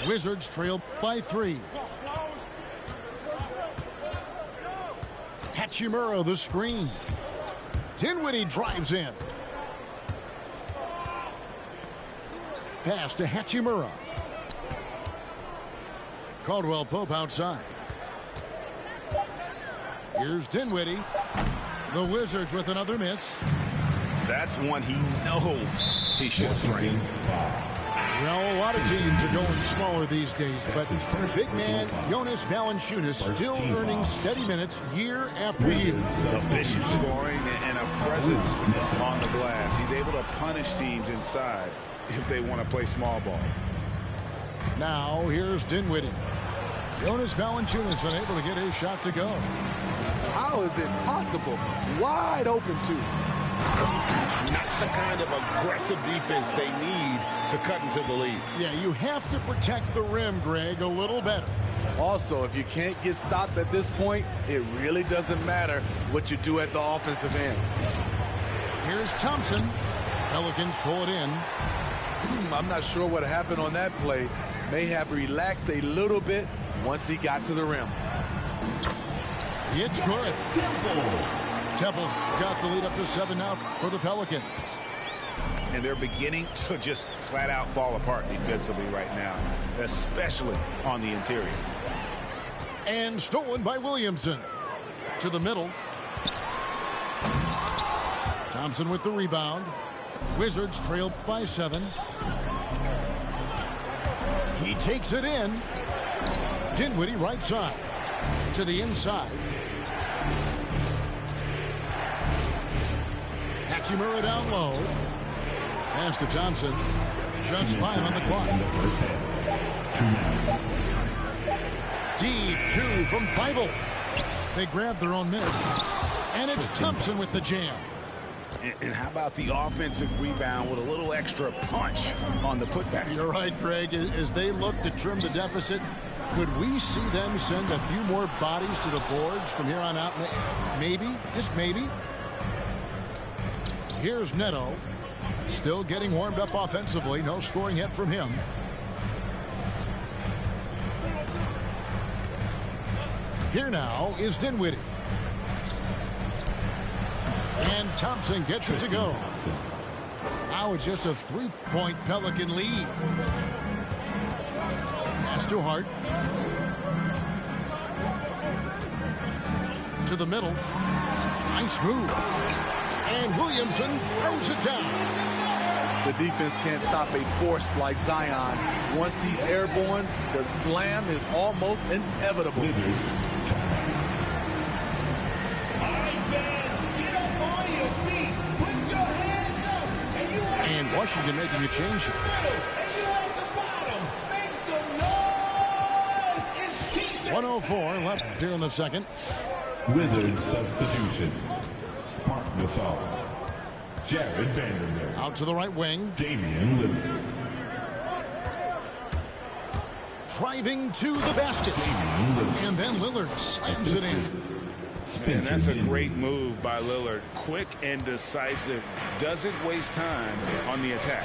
[SPEAKER 14] Wizards trail by 3. Hachimura the screen. Dinwiddie drives in. Pass to Hachimura. Caldwell Pope outside. Here's Dinwiddie. The Wizards with another miss.
[SPEAKER 15] That's one he knows he should have drained.
[SPEAKER 14] Well, a lot of teams are going smaller these days, but big man Jonas Valanciunas still earning steady minutes year after year.
[SPEAKER 15] Efficient scoring and a presence on the glass. He's able to punish teams inside if they want to play small ball.
[SPEAKER 14] Now here's Dinwiddie. Jonas Valanciunas unable to get his shot to go.
[SPEAKER 16] How is it possible? Wide open too.
[SPEAKER 15] Not the kind of aggressive defense they need to cut into the lead.
[SPEAKER 14] Yeah, you have to protect the rim, Greg, a little better.
[SPEAKER 16] Also, if you can't get stops at this point, it really doesn't matter what you do at the offensive end.
[SPEAKER 14] Here's Thompson. Pelicans pull it in.
[SPEAKER 16] I'm not sure what happened on that play. May have relaxed a little bit once he got to the rim.
[SPEAKER 14] It's good. Temple's got the lead up to 7 now for the Pelicans.
[SPEAKER 15] And they're beginning to just flat out fall apart defensively right now, especially on the interior.
[SPEAKER 14] And stolen by Williamson. To the middle. Thompson with the rebound. Wizards trail by 7. He takes it in. Dinwiddie right side. To the inside. Hachimura down low. Pass to Thompson. Just 5 on the clock. Deep 2 from Feibel. They grab their own miss. And it's Thompson with the jam.
[SPEAKER 15] And how about the offensive rebound with a little extra punch on the putback?
[SPEAKER 14] You're right, Greg. As they look to trim the deficit, could we see them send a few more bodies to the boards from here on out? Maybe, just maybe. Here's Neto. Still getting warmed up offensively. No scoring yet from him. Here now is Dinwiddie. And Thompson gets it to go. Now it's just a 3-point Pelican lead. Pass to Hart. To the middle. Nice move. And Williamson throws it down.
[SPEAKER 16] The defense can't stop a force like Zion. Once he's airborne, the slam is almost inevitable.
[SPEAKER 14] And Washington making a change here. 104 left here in the second.
[SPEAKER 5] Wizards substitution. Mark Gasol. Jared Vanderbilt.
[SPEAKER 14] Out to the right wing.
[SPEAKER 5] Damian Lillard.
[SPEAKER 14] Driving to the basket. And then Lillard slams it in.
[SPEAKER 15] And that's a great move by Lillard. Quick and decisive. Doesn't waste time on the attack.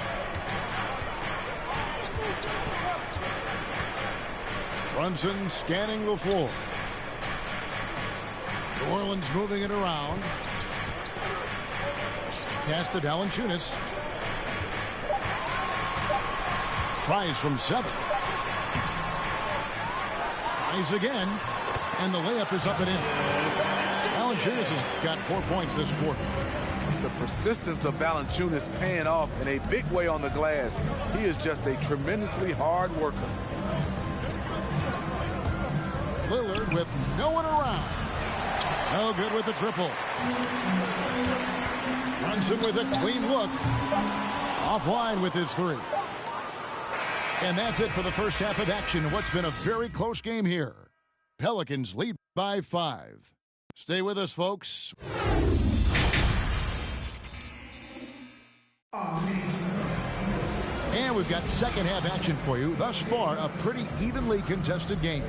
[SPEAKER 14] Brunson scanning the floor. New Orleans moving it around. Pass to Valanciunas. Tries from 7. Tries again. And the layup is up and in. Valanciunas has got 4 points this quarter.
[SPEAKER 16] The persistence of Valanciunas paying off in a big way on the glass. He is just a tremendously hard worker.
[SPEAKER 14] Lillard with no one around. No good with the triple. Brunson with a clean look. Offline with his 3. And that's it for the first half of action in what's been a very close game here. Pelicans lead by 5. Stay with us, folks. And we've got second half action for you. Thus far, a pretty evenly contested game.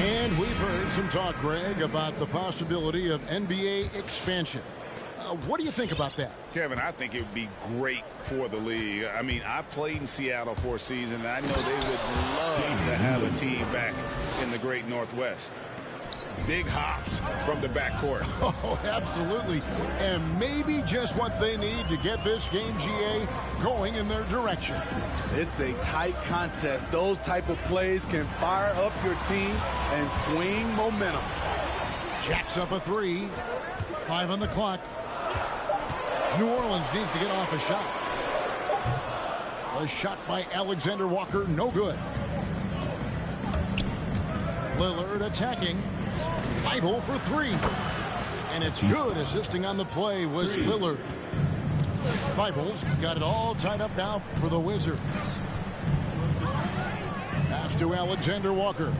[SPEAKER 14] And we've heard some talk, Greg, about the possibility of NBA expansion. What do you think about that?
[SPEAKER 15] Kevin, I think it would be great for the league. I mean, I played in Seattle for a season, and I know they would love to have a team back in the great Northwest. Big hops from the backcourt.
[SPEAKER 14] Oh, absolutely. And maybe just what they need to get this game, GA, going in their direction.
[SPEAKER 16] It's a tight contest. Those type of plays can fire up your team and swing momentum.
[SPEAKER 14] Jacks up a 3. 5 on the clock. New Orleans needs to get off a shot. A shot by Alexander Walker, no good. Lillard attacking. Vital for 3. And it's good. Assisting on the play was Lillard. Bibles got it all tied up now for the Wizards. Pass to Alexander Walker.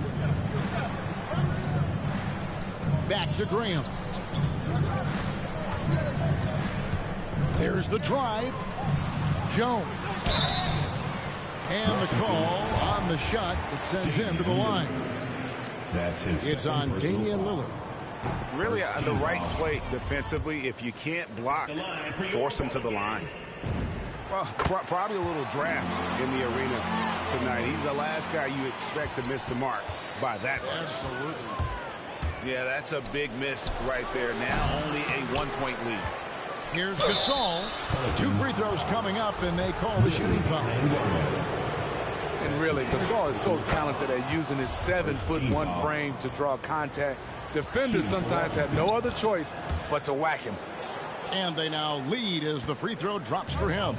[SPEAKER 14] Back to Graham. There's the drive. Jones. And the call on the shot that sends him to the line. It's on Damian Lillard.
[SPEAKER 15] Really, the right play defensively. If you can't block, force him to the line. Well, probably a little draft in the arena tonight. He's the last guy you expect to miss the mark by that much.
[SPEAKER 14] Absolutely.
[SPEAKER 15] Yeah, that's a big miss right there. Now only a 1-point lead.
[SPEAKER 14] Here's Gasol. 2 free throws coming up, and they call the shooting foul.
[SPEAKER 16] And really, Gasol is so talented at using his 7'1" frame to draw contact. Defenders sometimes have no other choice but to whack him.
[SPEAKER 14] And they now lead as the free throw drops for him.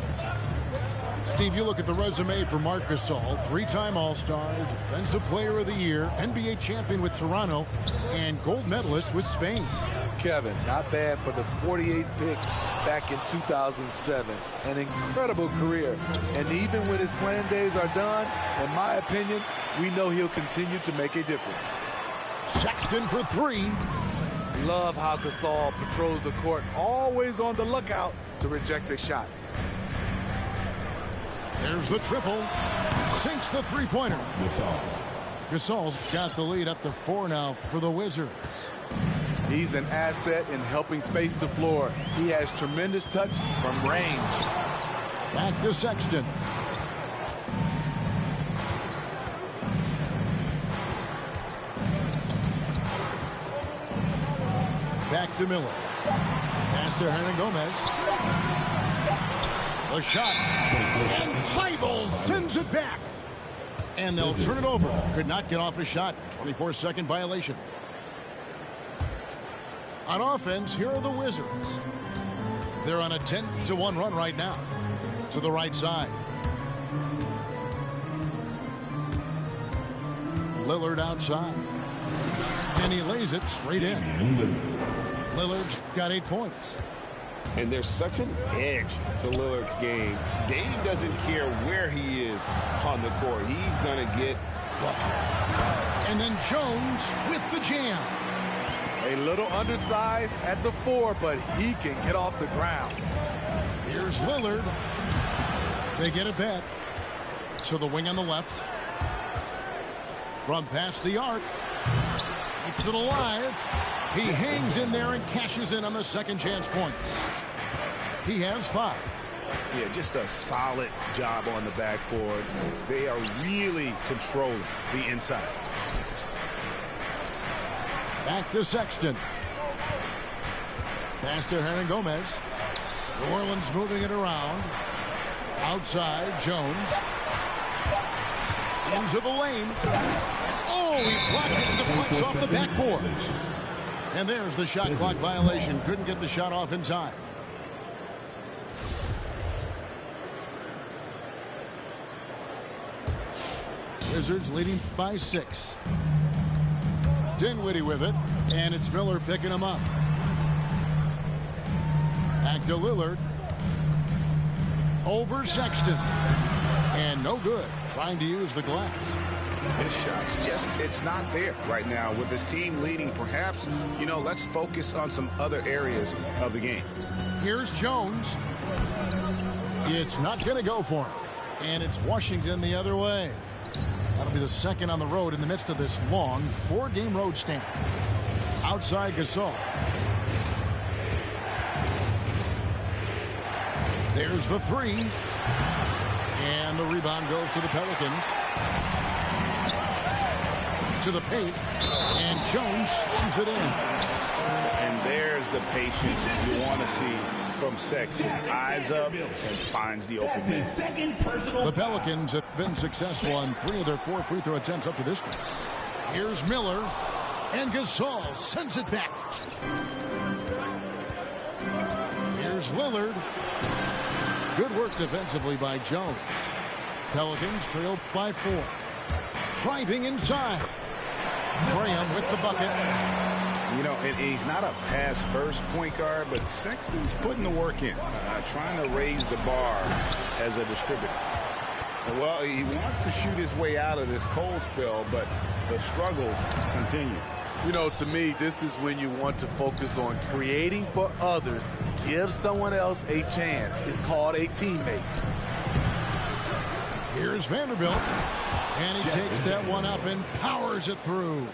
[SPEAKER 14] Steve, you look at the resume for Marc Gasol, 3-time All-Star, Defensive Player of the Year, NBA champion with Toronto, and gold medalist with Spain.
[SPEAKER 16] Kevin, not bad for the 48th pick back in 2007. An incredible career. And even when his playing days are done, in my opinion, we know he'll continue to make a difference.
[SPEAKER 14] Sexton for 3.
[SPEAKER 16] Love how Gasol patrols the court, always on the lookout to reject a shot.
[SPEAKER 14] There's the triple. Sinks the three-pointer. Gasol's got the lead up to 4 now for the Wizards.
[SPEAKER 16] He's an asset in helping space the floor. He has tremendous touch from range.
[SPEAKER 14] Back to Sexton. Back to Miller. Pass to Hernan Gomez. The shot. And Heibel sends it back. And they'll turn it over. Could not get off a shot. 24-second violation. On offense, here are the Wizards. They're on a 10-1 run right now. To the right side. Lillard outside. And he lays it straight in. Lillard's got 8 points.
[SPEAKER 15] And there's such an edge to Lillard's game. Dame doesn't care where he is on the court. He's going to get buckets.
[SPEAKER 14] And then Jones with the jam.
[SPEAKER 16] A little undersized at the 4, but he can get off the ground.
[SPEAKER 14] Here's Lillard. They get it back to the wing on the left. From past the arc. Keeps it alive. He hangs in there and cashes in on the second chance points. He has 5.
[SPEAKER 15] Yeah, just a solid job on the backboard. They are really controlling the inside.
[SPEAKER 14] Back to Sexton. Pass to Hernan-Gomez. New Orleans moving it around. Outside, Jones. Into the lane. Oh, he blocked it and deflects off the backboard. And there's the shot clock violation. Couldn't get the shot off in time. Wizards leading by 6. Dinwiddie with it, and it's Miller picking him up. Back to Lillard. Over Sexton. And no good. Trying to use the glass.
[SPEAKER 15] His shot's it's not there right now. With his team leading, perhaps, let's focus on some other areas of the game.
[SPEAKER 14] Here's Jones. It's not going to go for him. And it's Washington the other way. That'll be the second on the road in the midst of this long 4-game road stand. Outside Gasol. There's the 3. And the rebound goes to the Pelicans. To the paint. And Jones slams it in.
[SPEAKER 15] And there's the patience you want to see from Sexton. Eyes up and finds the open man.
[SPEAKER 14] The Pelicans have been successful on 3 of their 4 free throw attempts up to this point. Here's Miller. And Gasol sends it back. Here's Lillard. Good work defensively by Jones. Pelicans trailed by 4. Driving inside. Graham with the bucket.
[SPEAKER 15] And he's not a pass-first point guard, but Sexton's putting the work in, trying to raise the bar as a distributor. Well, he wants to shoot his way out of this cold spell, but the struggles continue.
[SPEAKER 16] To me, this is when you want to focus on creating for others. Give someone else a chance. It's called a teammate.
[SPEAKER 14] Here's Vanderbilt. And he takes that one up and powers it through.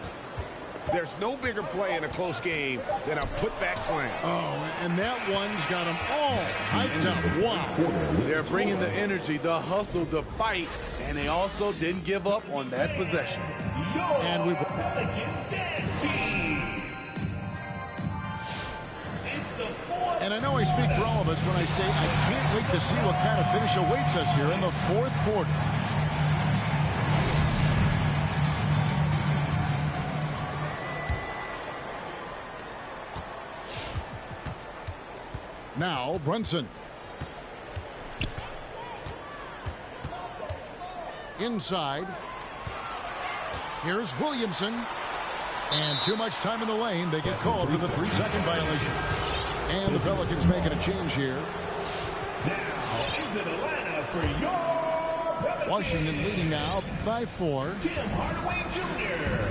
[SPEAKER 15] There's no bigger play in a close game than a putback slam.
[SPEAKER 14] Oh, and that one's got them all hyped up. Wow.
[SPEAKER 16] They're bringing the energy, the hustle, the fight, and they also didn't give up on that possession.
[SPEAKER 14] And we... And I know I speak for all of us when I say I can't wait to see what kind of finish awaits us here in the 4th quarter. Now, Brunson. Inside. Here's Williamson. And too much time in the lane. They get called for the 3-second violation. And the Pelicans making a change here.
[SPEAKER 3] Now into the lineup for your Pelicans.
[SPEAKER 14] Washington leading now by 4.
[SPEAKER 3] Tim Hardaway Jr.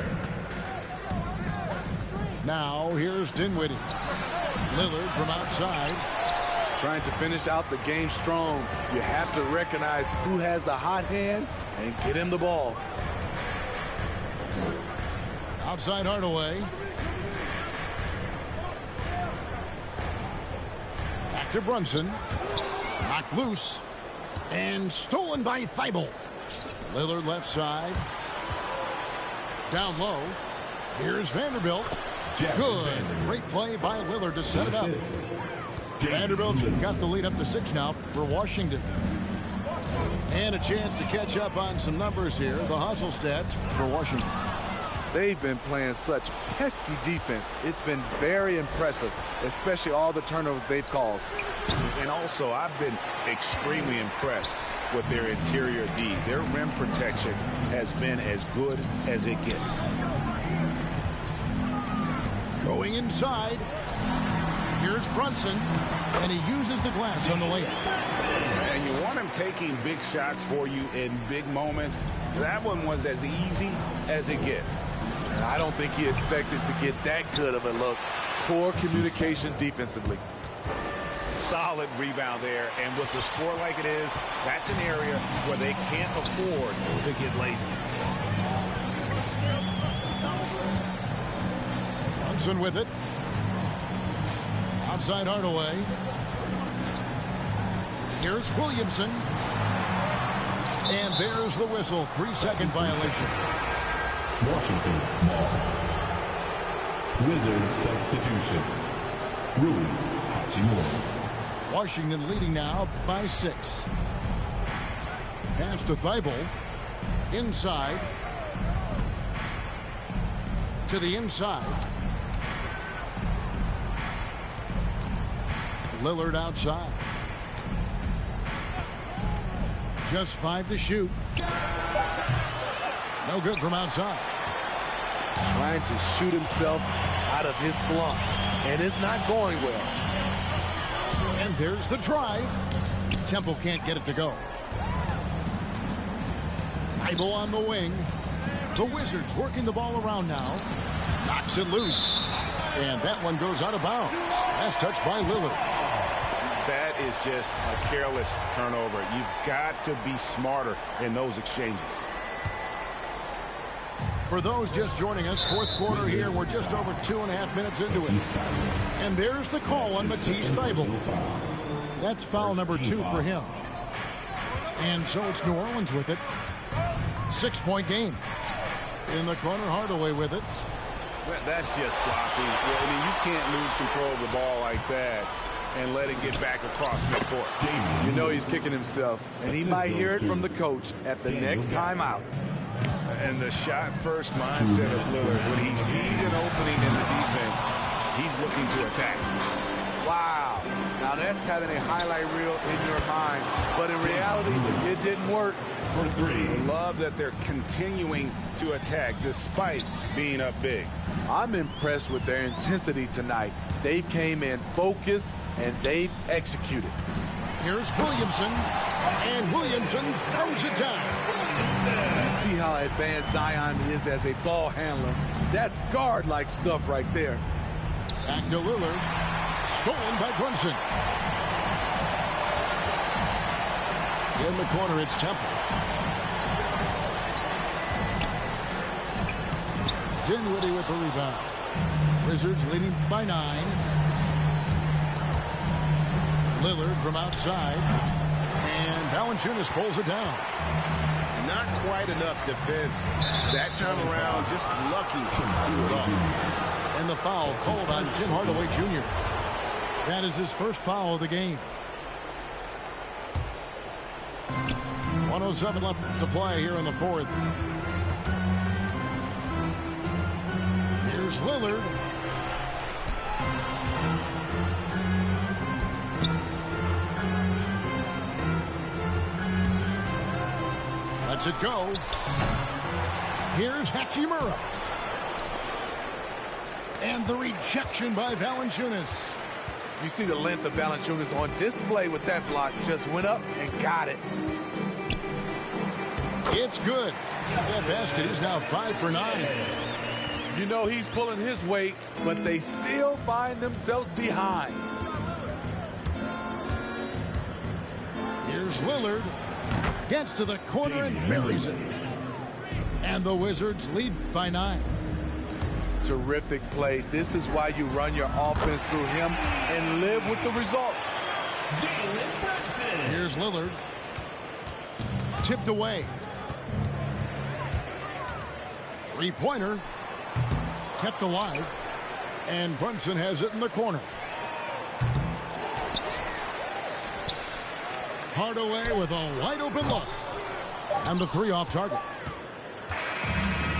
[SPEAKER 14] Now, here's Dinwiddie. Lillard from outside.
[SPEAKER 16] Trying to finish out the game strong. You have to recognize who has the hot hand and get him the ball.
[SPEAKER 14] Outside Hardaway. Back to Brunson. Knocked loose. And stolen by Thibault. Lillard left side. Down low. Here's Vanderbilt. Good. Great play by Lillard to set it up. Vanderbilt's got the lead up to 6 now for Washington. And a chance to catch up on some numbers here. The hustle stats for Washington.
[SPEAKER 16] They've been playing such pesky defense. It's been very impressive, especially all the turnovers they've caused.
[SPEAKER 15] And also, I've been extremely impressed with their interior D. Their rim protection has been as good as it gets.
[SPEAKER 14] Going inside. Here's Brunson, and he uses the glass on the layup.
[SPEAKER 15] And you want him taking big shots for you in big moments. That one was as easy as it gets.
[SPEAKER 16] And I don't think he expected to get that good of a look. Poor communication defensively.
[SPEAKER 15] Solid rebound there, and with the score like it is, that's an area where they can't afford to get lazy.
[SPEAKER 14] Brunson with it. Outside Hardaway. Here's Williamson. And there's the whistle. 3-second violation.
[SPEAKER 5] Washington ball. Wizards substitution. Rui Hachimura.
[SPEAKER 14] Washington leading now by 6. Pass to Thibault. Inside. To the inside. Lillard outside. Just 5 to shoot. No good from outside.
[SPEAKER 16] Trying to shoot himself out of his slump. And it's not going well.
[SPEAKER 14] And there's the drive. Temple can't get it to go. Thibault on the wing. The Wizards working the ball around now. Knocks it loose. And that one goes out of bounds. Last touch by Lillard.
[SPEAKER 15] That is just a careless turnover. You've got to be smarter in those exchanges.
[SPEAKER 14] For those just joining us, fourth quarter here. We're just over 2.5 minutes into it. And there's the call on Matisse Thybulle. That's foul number 2 for him. And so it's New Orleans with it. 6-point game. In the corner, Hardaway with it.
[SPEAKER 15] That's just sloppy. I mean, you can't lose control of the ball like that and let it get back across midcourt.
[SPEAKER 16] You know he's kicking himself, and he might hear it from the coach at the next timeout.
[SPEAKER 15] And the shot-first mindset of Lillard, when he sees an opening in the defense, he's looking to attack.
[SPEAKER 16] Wow. Now that's having a highlight reel in your mind, but in reality, it didn't work.
[SPEAKER 15] For 3. Love that they're continuing to attack despite being up big.
[SPEAKER 16] I'm impressed with their intensity tonight. They've came in focused, and they've executed.
[SPEAKER 14] Here's Williamson, and Williamson throws it down.
[SPEAKER 16] You see how advanced Zion is as a ball handler. That's guard-like stuff right there.
[SPEAKER 14] Back to Lillard. Stolen by Brunson. In the corner, it's Temple. Dinwiddie with the rebound. Wizards leading by 9. Lillard from outside. And Valanciunas pulls it down.
[SPEAKER 15] Not quite enough defense that time around. Just lucky he was off.
[SPEAKER 14] And the foul called on Tim Hardaway Jr. That is his first foul of the game. 1:07 left to play here in the fourth. Here's Lillard. Lets it go. Here's Hachimura. And the rejection by Valanciunas.
[SPEAKER 16] You see the length of Valanciunas on display with that block. Just went up and got it.
[SPEAKER 14] It's good. That basket is now 5 for 9.
[SPEAKER 16] You know he's pulling his weight, but they still find themselves behind.
[SPEAKER 14] Here's Lillard. Gets to the corner and buries it. And the Wizards lead by 9.
[SPEAKER 16] Terrific play. This is why you run your offense through him and live with the results.
[SPEAKER 14] Here's Lillard. Tipped away. Three-pointer. Kept alive. And Brunson has it in the corner. Hardaway with a wide-open look. And the 3 off target.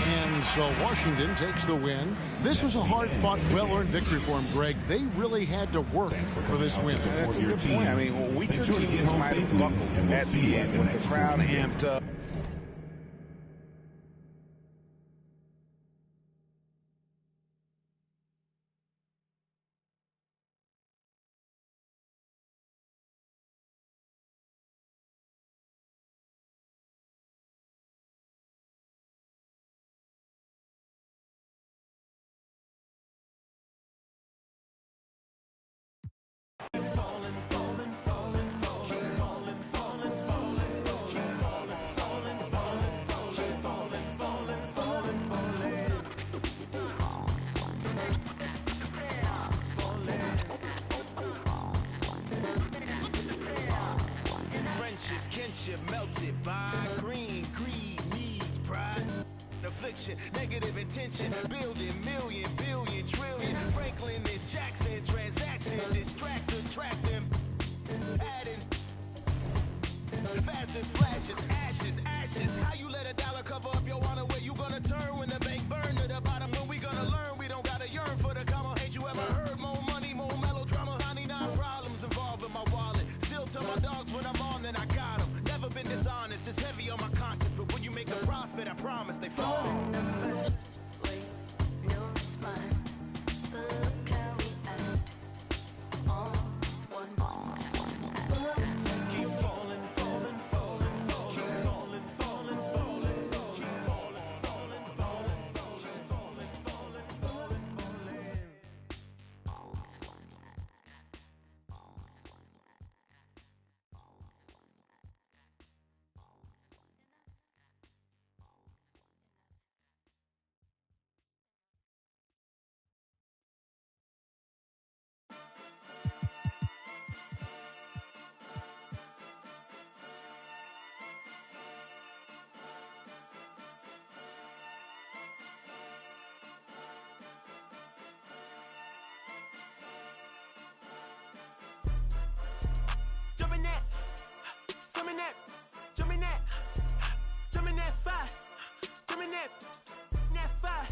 [SPEAKER 14] And so Washington takes the win. This was a hard-fought, well-earned victory for him, Greg. They really had to work for this win.
[SPEAKER 15] That's a good point. I mean, weaker teams might have buckled at the end with the crowd amped up.
[SPEAKER 8] mention. Negative intention, building million, billion, trillion. Franklin and Jackson, transaction, distract, attract them. Adding fast as flashes, ashes, ashes. How you let a dollar cover up your honor? Where you gonna turn when the bank burn to the bottom? When we gonna learn? We don't gotta yearn for the comma. Ain't you ever heard more money, more melodrama? 99 problems involved in my wallet. Still tell my dogs when I'm on, then I got them. Never been dishonest, it's heavy on my conscience. But when you make a profit, I promise they fall. Jumping that fire, jumping that fire,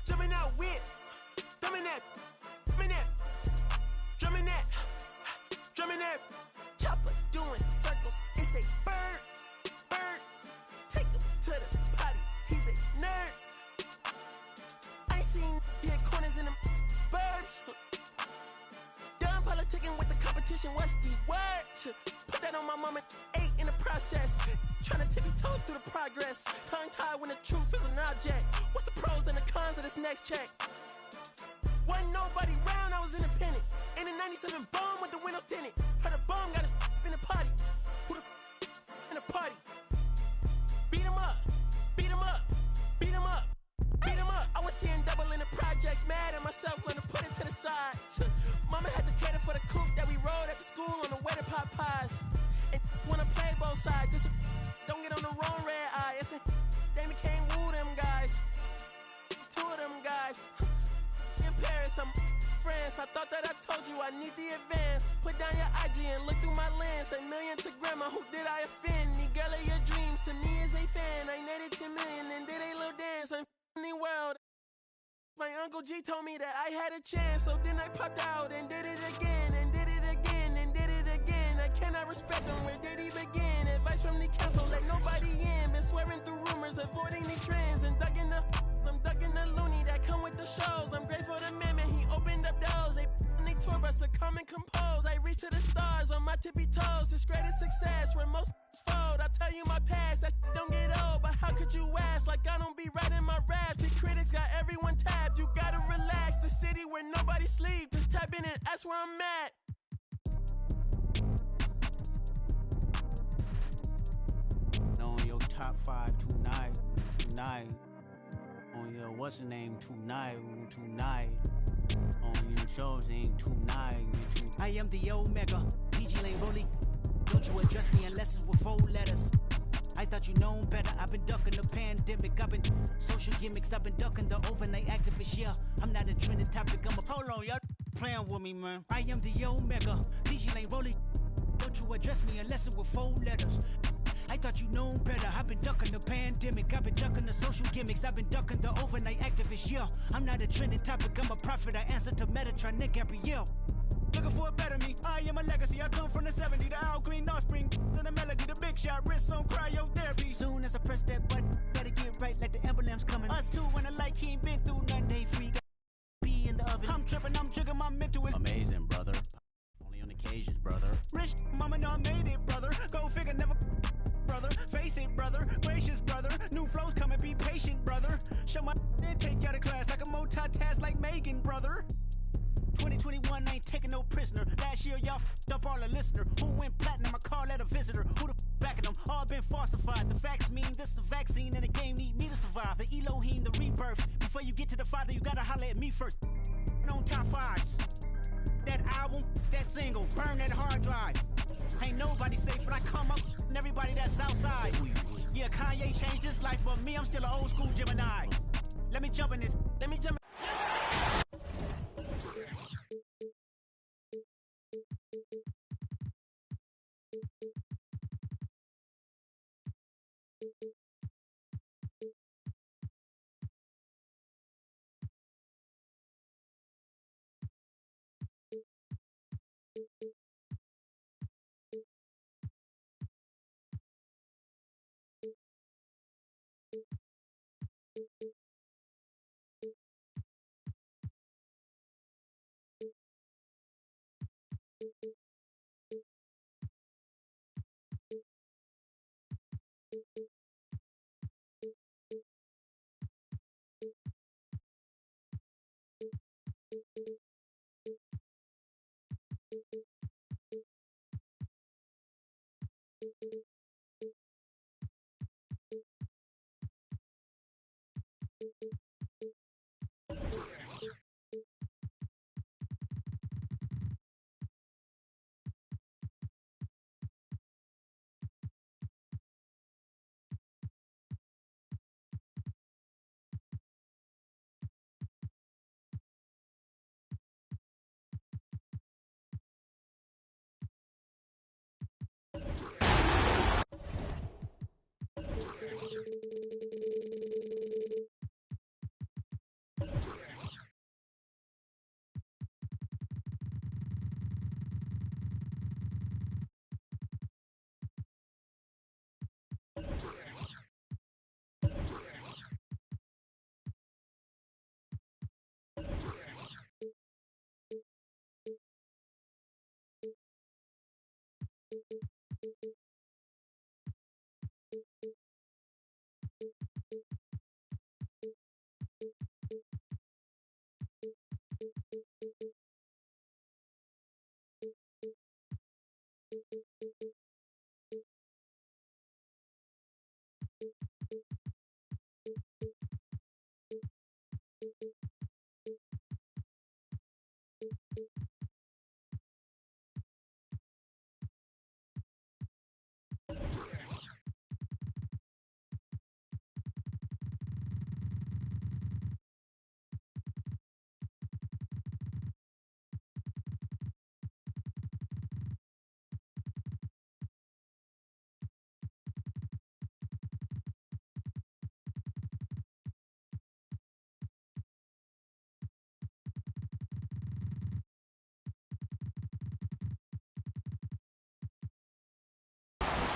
[SPEAKER 8] jumping out with, drumming that, chopper doing circles. It's a bird, take him to the potty. He's a nerd. I ain't seen hit corners in them burbs. Done politicking with the competition. What's the word? Put that on my mama. 8 in the process. Trying to tippy-toe through the progress. Tongue-tied when the truth is an object. What's the pros and the cons of this next check? Wasn't nobody round, I was independent. In a 97 bomb with the windows tinted. Heard a bomb got a in the party. Who the in the party? Beat him up, beat him up, beat him up, beat him up. I was seeing double in the projects, mad at myself when I put it to the side. Mama had to cater for the coupe that we rode after school on the way to Popeyes. And wanna play both sides, just don't get on the wrong red eye. It's a they became woo them guys. 2 of them guys. In Paris, I'm France. I thought that I told you I need the advance. Put down your IG and look through my lens. $1 million to grandma, who did I offend? The girl of your dreams to me is a fan. I netted 10 million and did a little dance. I'm the world. My Uncle G told me that I had a chance, so then I popped out and did it again, and did it again, and did it again. I cannot respect him, where did he begin? Advice from the council, let nobody in. Been swearing through rumors, avoiding the trends, and ducking the I'm ducking the loony that come with the shows. I'm grateful to man, he opened up doors. They tour bus to come and compose. I reach to the stars on my tippy toes. This greatest success where most fold. I tell you my past, that don't get old. But how could you ask? Like I don't be writing my raps. The critics got everyone tapped. You gotta relax. The city where nobody sleeps. Just tap in and ask where I'm at.
[SPEAKER 17] On your top 5 tonight. On your what's the name tonight. On your show's name tonight. I am the Omega, PG Lane Rolly. Don't you address me unless it's with 4 letters. I thought you known better. I've been ducking the pandemic. I've been social gimmicks. I've been ducking the overnight activists. Yeah, I'm not a trending topic. I'm a hold on, y'all playing with me, man. I am the Omega, PG Lane Rolly. Don't you address me unless it's with 4 letters. I thought you known better. I've been ducking the pandemic. I've been ducking the social gimmicks. I've been ducking the overnight activists. Yeah, I'm not a trending topic. I'm a prophet. I answer to Metatron, Nick Gabrielle. Looking for a better me. I am a legacy. I come from the 70s. The Al Green, offspring. To the melody, the big shot. Wrist on cryotherapy. Soon as I press that button, better get right like the emblem's coming. Us two when I like he ain't been through nothing. Day free. Be in the oven. I'm tripping. I'm jigging. My mental is amazing, brother. Only on occasions, brother. Rich mama know I made it, brother. Go figure, never. Brother, face it, brother, gracious, brother. New flows coming, be patient, brother. Show my and take you out of class like a multitask like Megan, brother. 2021 ain't taking no prisoner. Last year, y'all up all the listener. Who went platinum? I call that a visitor. Who the backing them? All been falsified. The facts mean this is a vaccine and the game need me to survive. The Elohim, the rebirth. Before you get to the Father, you gotta holler at me first. On top 5s. That album, that single, burn that hard drive. Ain't nobody safe when I come up and everybody that's outside. Yeah, Kanye changed his life, but me, I'm still an old school Gemini. Let me jump in this. Let me jump.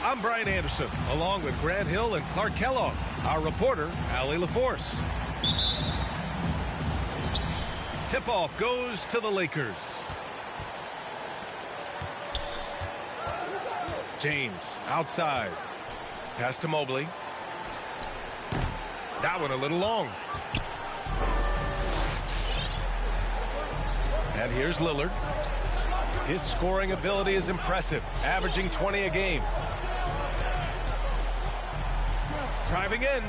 [SPEAKER 1] I'm Brian Anderson, along with Grant Hill and Clark Kellogg. Our reporter, Allie LaForce. Tip-off goes to the Lakers. James outside. Pass to Mobley. That one a little long. And here's Lillard. His scoring ability is impressive, averaging 20 a game. Driving in.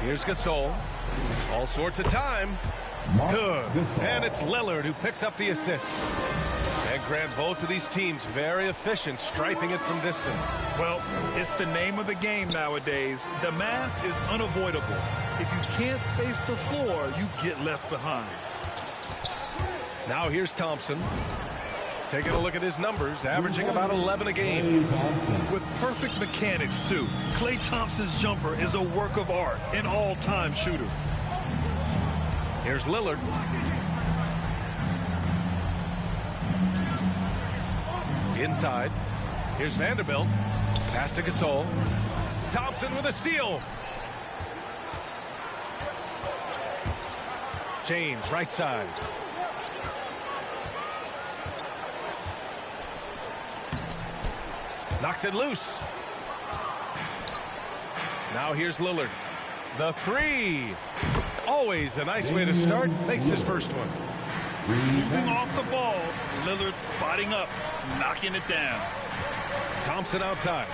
[SPEAKER 1] Here's Gasol. All sorts of time. Good. And it's Lillard who picks up the assist. And Grant, both of these teams very efficient, striping it from distance.
[SPEAKER 4] Well, it's the name of the game nowadays. The math is unavoidable. If you can't space the floor, you get left behind.
[SPEAKER 1] Now here's Thompson. Taking a look at his numbers, averaging about 11 a game.
[SPEAKER 4] With perfect mechanics, too. Klay Thompson's jumper is a work of art, an all-time shooter.
[SPEAKER 1] Here's Lillard. Inside. Here's Vanderbilt. Pass to Gasol. Thompson with a steal. James, right side. Knocks it loose. Now here's Lillard. The three. Always a nice way to start. Makes his first one.
[SPEAKER 4] Moving off the ball. Lillard spotting up. Knocking it down.
[SPEAKER 1] Thompson outside.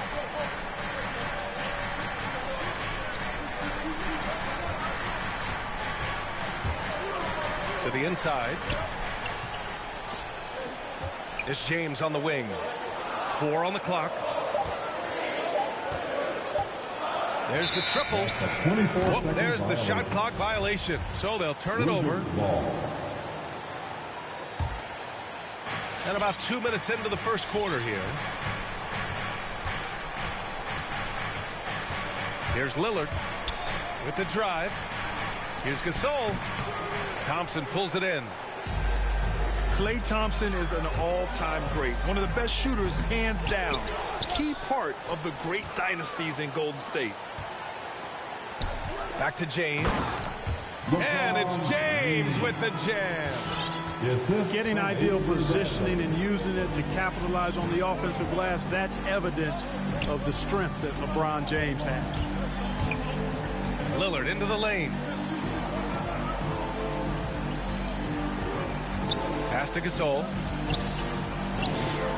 [SPEAKER 1] To the inside. It's James on the wing. 4 on the clock. There's the triple. Oh, there's the shot clock violation. So they'll turn it over. And about 2 minutes into the first quarter here. Here's Lillard with the drive. Here's Gasol. Thompson pulls it in.
[SPEAKER 4] Klay Thompson is an all-time great. One of the best shooters, hands down. Key part of the great dynasties in Golden State.
[SPEAKER 1] Back to James. And it's James with the jam.
[SPEAKER 18] Getting ideal positioning and using it to capitalize on the offensive glass, that's evidence of the strength that LeBron James has.
[SPEAKER 1] Lillard into the lane. Pass to Gasol.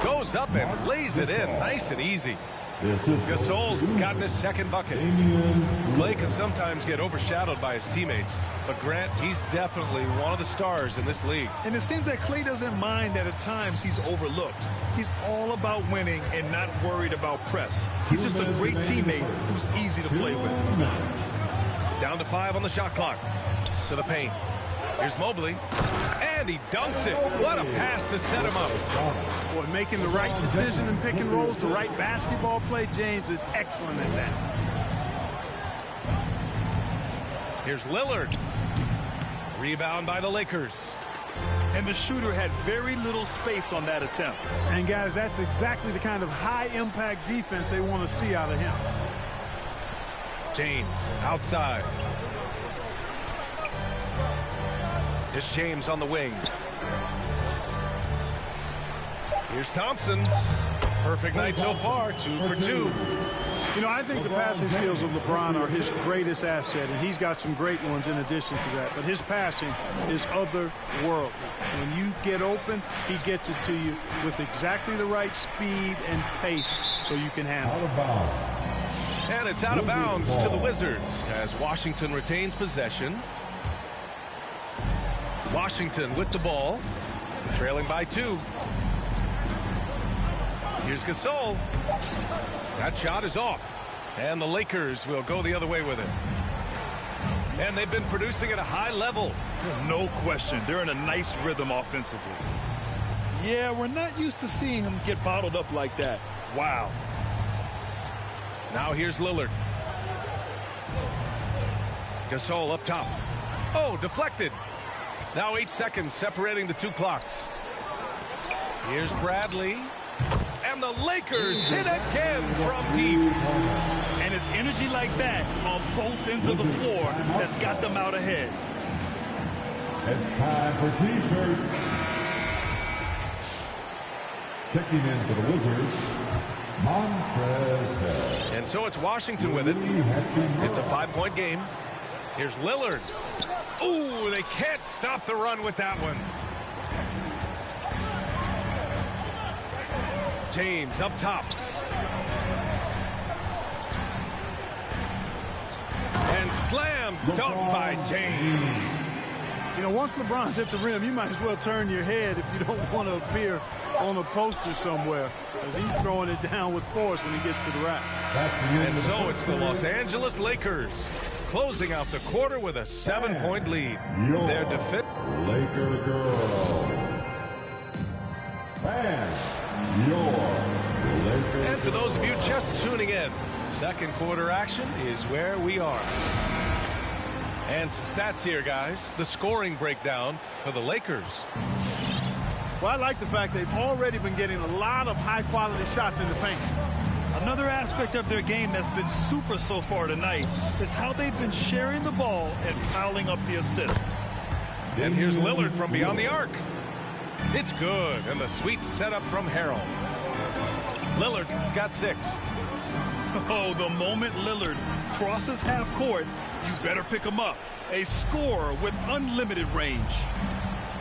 [SPEAKER 1] Goes up and lays it in. Nice and easy. Gasol's gotten his second bucket. Klay can sometimes get overshadowed by his teammates, but Grant, he's definitely one of the stars in this league.
[SPEAKER 4] And it seems that Klay doesn't mind that at times he's overlooked. He's all about winning and not worried about press. He's just a great teammate who's easy to play with.
[SPEAKER 1] Down to 5 on the shot clock. To the paint. Here's Mobley. And he dunks it. What a pass to set him up.
[SPEAKER 18] Boy, making the right decision in pick and rolls, the right basketball play. James is excellent at that.
[SPEAKER 1] Here's Lillard. Rebound by the Lakers.
[SPEAKER 4] And the shooter had very little space on that attempt.
[SPEAKER 18] And guys, that's exactly the kind of high-impact defense they want to see out of him.
[SPEAKER 1] James outside. Here's James on the wing. Here's Thompson. Perfect night so far, 2 for 2.
[SPEAKER 18] You know, I think the passing skills of LeBron are his greatest asset, and he's got some great ones in addition to that. But his passing is otherworldly. When you get open, he gets it to you with exactly the right speed and pace so you can handle it.
[SPEAKER 1] And it's out of bounds to the Wizards as Washington retains possession. Washington with the ball, trailing by 2. Here's Gasol. That shot is off, and the Lakers will go the other way with it. And they've been producing at a high level.
[SPEAKER 4] No question. They're in a nice rhythm offensively. Yeah, we're not used to seeing him get bottled up like that. Wow.
[SPEAKER 1] Now here's Lillard. Gasol up top. Oh, deflected. Now 8 seconds separating the 2 clocks. Here's Bradley. And the Lakers hit again from deep.
[SPEAKER 4] And it's energy like that on both ends of the floor that's got them out ahead.
[SPEAKER 5] It's time for T-shirts. Checking in for the Wizards, Montrezl Harrell.
[SPEAKER 1] And so it's Washington with it. It's a 5-point game. Here's Lillard. Ooh, they can't stop the run with that one. James up top. And slam dunk by James.
[SPEAKER 18] You know, once LeBron's hit the rim, you might as well turn your head if you don't want to appear on a poster somewhere, because he's throwing it down with force when he gets to the rack.
[SPEAKER 1] And so it's the Los Angeles Lakers closing out the quarter with a 7-point lead. Their defense.
[SPEAKER 5] Laker girls. And
[SPEAKER 1] And for those of you just tuning in, second quarter action is where we are. And some stats here, guys. The scoring breakdown for the Lakers.
[SPEAKER 18] Well, I like the fact they've already been getting a lot of high-quality shots in the paint.
[SPEAKER 4] Another aspect of their game that's been super so far tonight is how they've been sharing the ball and piling up the assist.
[SPEAKER 1] And here's Lillard from beyond the arc. It's good, and the sweet setup from Harrell. Lillard's got 6.
[SPEAKER 4] Oh, the moment Lillard crosses half court, you better pick him up. A scorer with unlimited range.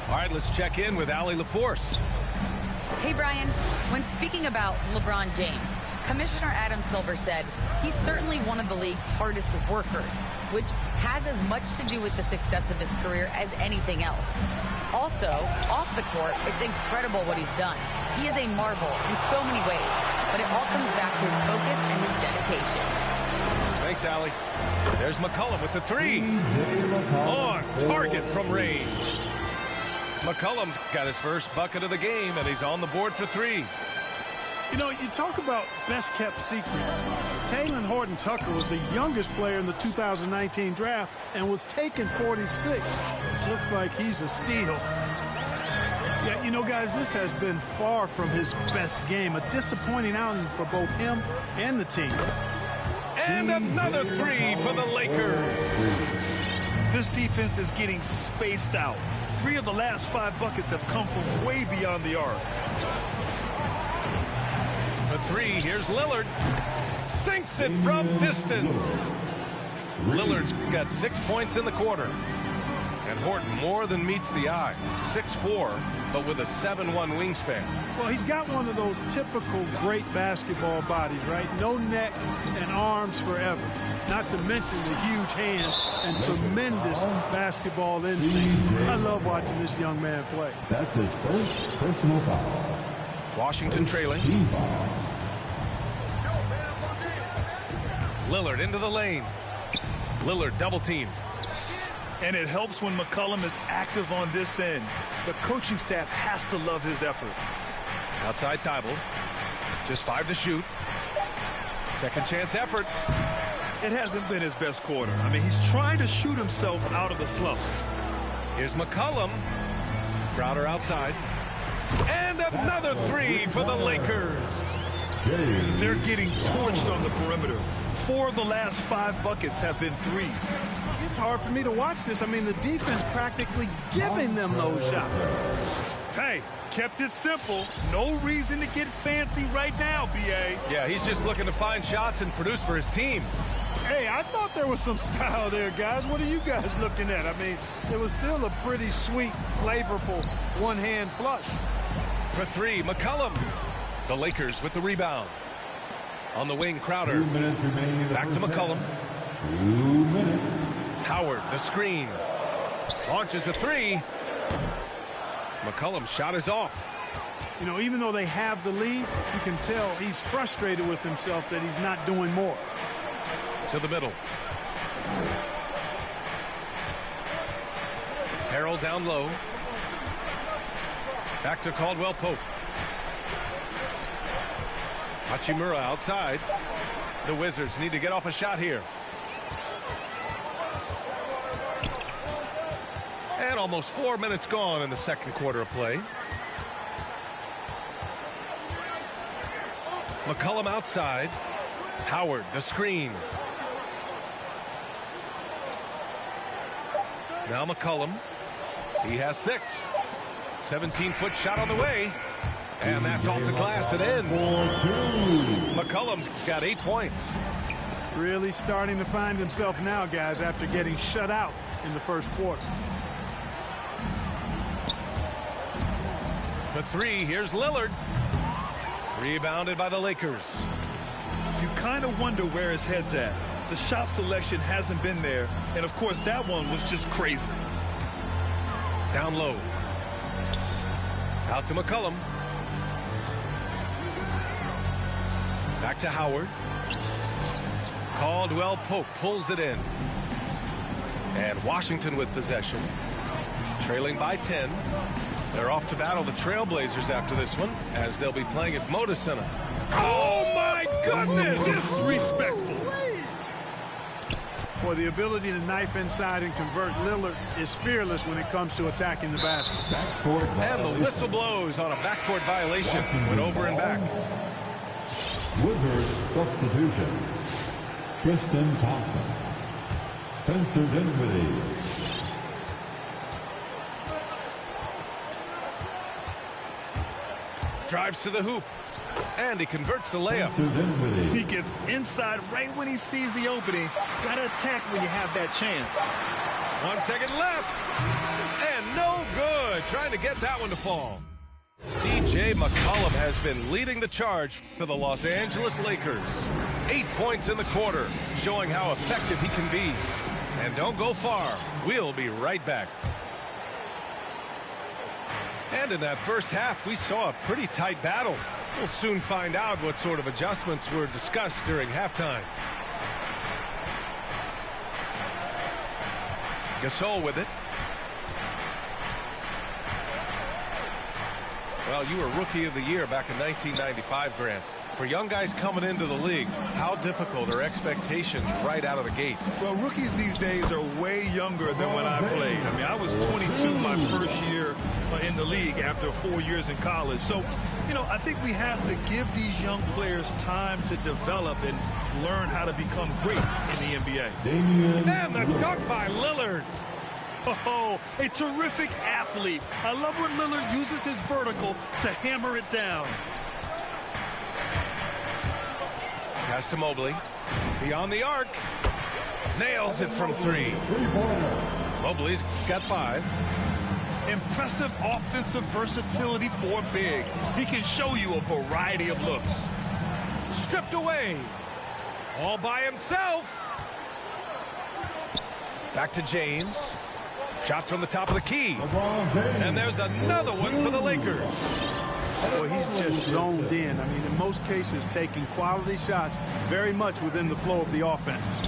[SPEAKER 1] All right, let's check in with Allie LaForce.
[SPEAKER 6] Hey, Brian. When speaking about LeBron James, Commissioner Adam Silver said he's certainly one of the league's hardest workers, which has as much to do with the success of his career as anything else. Also, off the court, it's incredible what he's done. He is a marvel in so many ways, but it all comes back to his focus and his dedication.
[SPEAKER 1] Thanks, Allie. There's McCollum with the three. On target from range. McCollum's got his first bucket of the game, and he's on the board for three.
[SPEAKER 18] You know, you talk about best-kept secrets. Taylor Horton Tucker was the youngest player in the 2019 draft and was taken 46th. Looks like he's a steal. Yeah, you know, guys, this has been far from his best game. A disappointing outing for both him and the team.
[SPEAKER 1] And another three for the Lakers.
[SPEAKER 4] This defense is getting spaced out. 3 of the last 5 buckets have come from way beyond the arc.
[SPEAKER 1] For three, here's Lillard. Sinks it from distance. Lillard's got 6 points in the quarter. And Horton more than meets the eye. 6'4", but with a 7'1" wingspan.
[SPEAKER 18] Well, he's got one of those typical great basketball bodies, right? No neck and arms forever. Not to mention the huge hands and tremendous basketball instincts. I love watching this young man play.
[SPEAKER 5] That's his first personal foul.
[SPEAKER 1] Washington trailing. Lillard into the lane. Lillard double team.
[SPEAKER 4] And it helps when McCollum is active on this end. The coaching staff has to love his effort.
[SPEAKER 1] Outside Thibault. Just 5 to shoot. Second chance effort.
[SPEAKER 4] It hasn't been his best quarter. I mean, he's trying to shoot himself out of the slump.
[SPEAKER 1] Here's McCollum. Crowder outside. And another three for the Lakers.
[SPEAKER 4] They're getting torched on the perimeter. 4 of the last 5 buckets have been threes.
[SPEAKER 18] It's hard for me to watch this. I mean, the defense practically giving them those shots.
[SPEAKER 4] Hey, kept it simple. No reason to get fancy right now, B.A.
[SPEAKER 1] Yeah, he's just looking to find shots and produce for his team.
[SPEAKER 18] Hey, I thought there was some style there, guys. What are you guys looking at? I mean, it was still a pretty sweet, flavorful one-hand flush.
[SPEAKER 1] For three, McCollum. The Lakers with the rebound. On the wing, Crowder.
[SPEAKER 5] 2 minutes remaining.
[SPEAKER 1] Back to McCollum.
[SPEAKER 5] 2 minutes.
[SPEAKER 1] Howard, the screen. Launches a three. McCollum's shot is off.
[SPEAKER 18] You know, even though they have the lead, you can tell he's frustrated with himself that he's not doing more.
[SPEAKER 1] To the middle. Harrell down low. Back to Caldwell Pope. Hachimura outside. The Wizards need to get off a shot here. And almost 4 minutes gone in the second quarter of play. McCollum outside. Howard, the screen. Now McCollum. He has 6. 17-foot shot on the way. And that's off the glass and in. McCollum's got 8 points.
[SPEAKER 18] Really starting to find himself now, guys, after getting shut out in the first quarter.
[SPEAKER 1] For three, here's Lillard. Rebounded by the Lakers.
[SPEAKER 4] You kind of wonder where his head's at. The shot selection hasn't been there. And, of course, that one was just crazy.
[SPEAKER 1] Down low. Out to McCollum. Back to Howard. Caldwell Pope pulls it in. And Washington with possession. Trailing by 10. They're off to battle the Trailblazers after this one, as they'll be playing at Moda Center.
[SPEAKER 4] Oh, my goodness! Disrespectful.
[SPEAKER 18] Boy, the ability to knife inside and convert Lillard is fearless when it comes to attacking the basket.
[SPEAKER 1] And the whistle blows on a backcourt violation. Went over and back.
[SPEAKER 5] Wizards substitution. Tristan Thompson. Spencer Dinwiddie.
[SPEAKER 1] Drives to the hoop. And he converts the layup.
[SPEAKER 4] He gets inside right when he sees the opening. Got to attack when you have that chance.
[SPEAKER 1] 1 second left. And no good. Trying to get that one to fall. C.J. McCollum has been leading the charge for the Los Angeles Lakers. 8 points in the quarter, showing how effective he can be. And don't go far. We'll be right back. And in that first half, we saw a pretty tight battle. We'll soon find out what sort of adjustments were discussed during halftime. Gasol with it. Well, you were Rookie of the Year back in 1995, Grant. For young guys coming into the league, how difficult are expectations right out of the gate?
[SPEAKER 4] Well, rookies these days are way younger than when I played. I mean, I was 22 my first year in the league after 4 years in college. So, you know, I think we have to give these young players time to develop and learn how to become great in the NBA.
[SPEAKER 1] And the dunk by Lillard.
[SPEAKER 4] Oh, a terrific athlete. I love when Lillard uses his vertical to hammer it down.
[SPEAKER 1] Pass to Mobley. Beyond the arc. Nails it from 3. Mobley's got 5.
[SPEAKER 4] Impressive offensive versatility for big. He can show you a variety of looks.
[SPEAKER 1] Stripped away. All by himself. Back to James. Shot from the top of the key. And there's another one for the Lakers.
[SPEAKER 18] Well, he's just zoned in. I mean, in most cases, taking quality shots very much within the flow of the offense.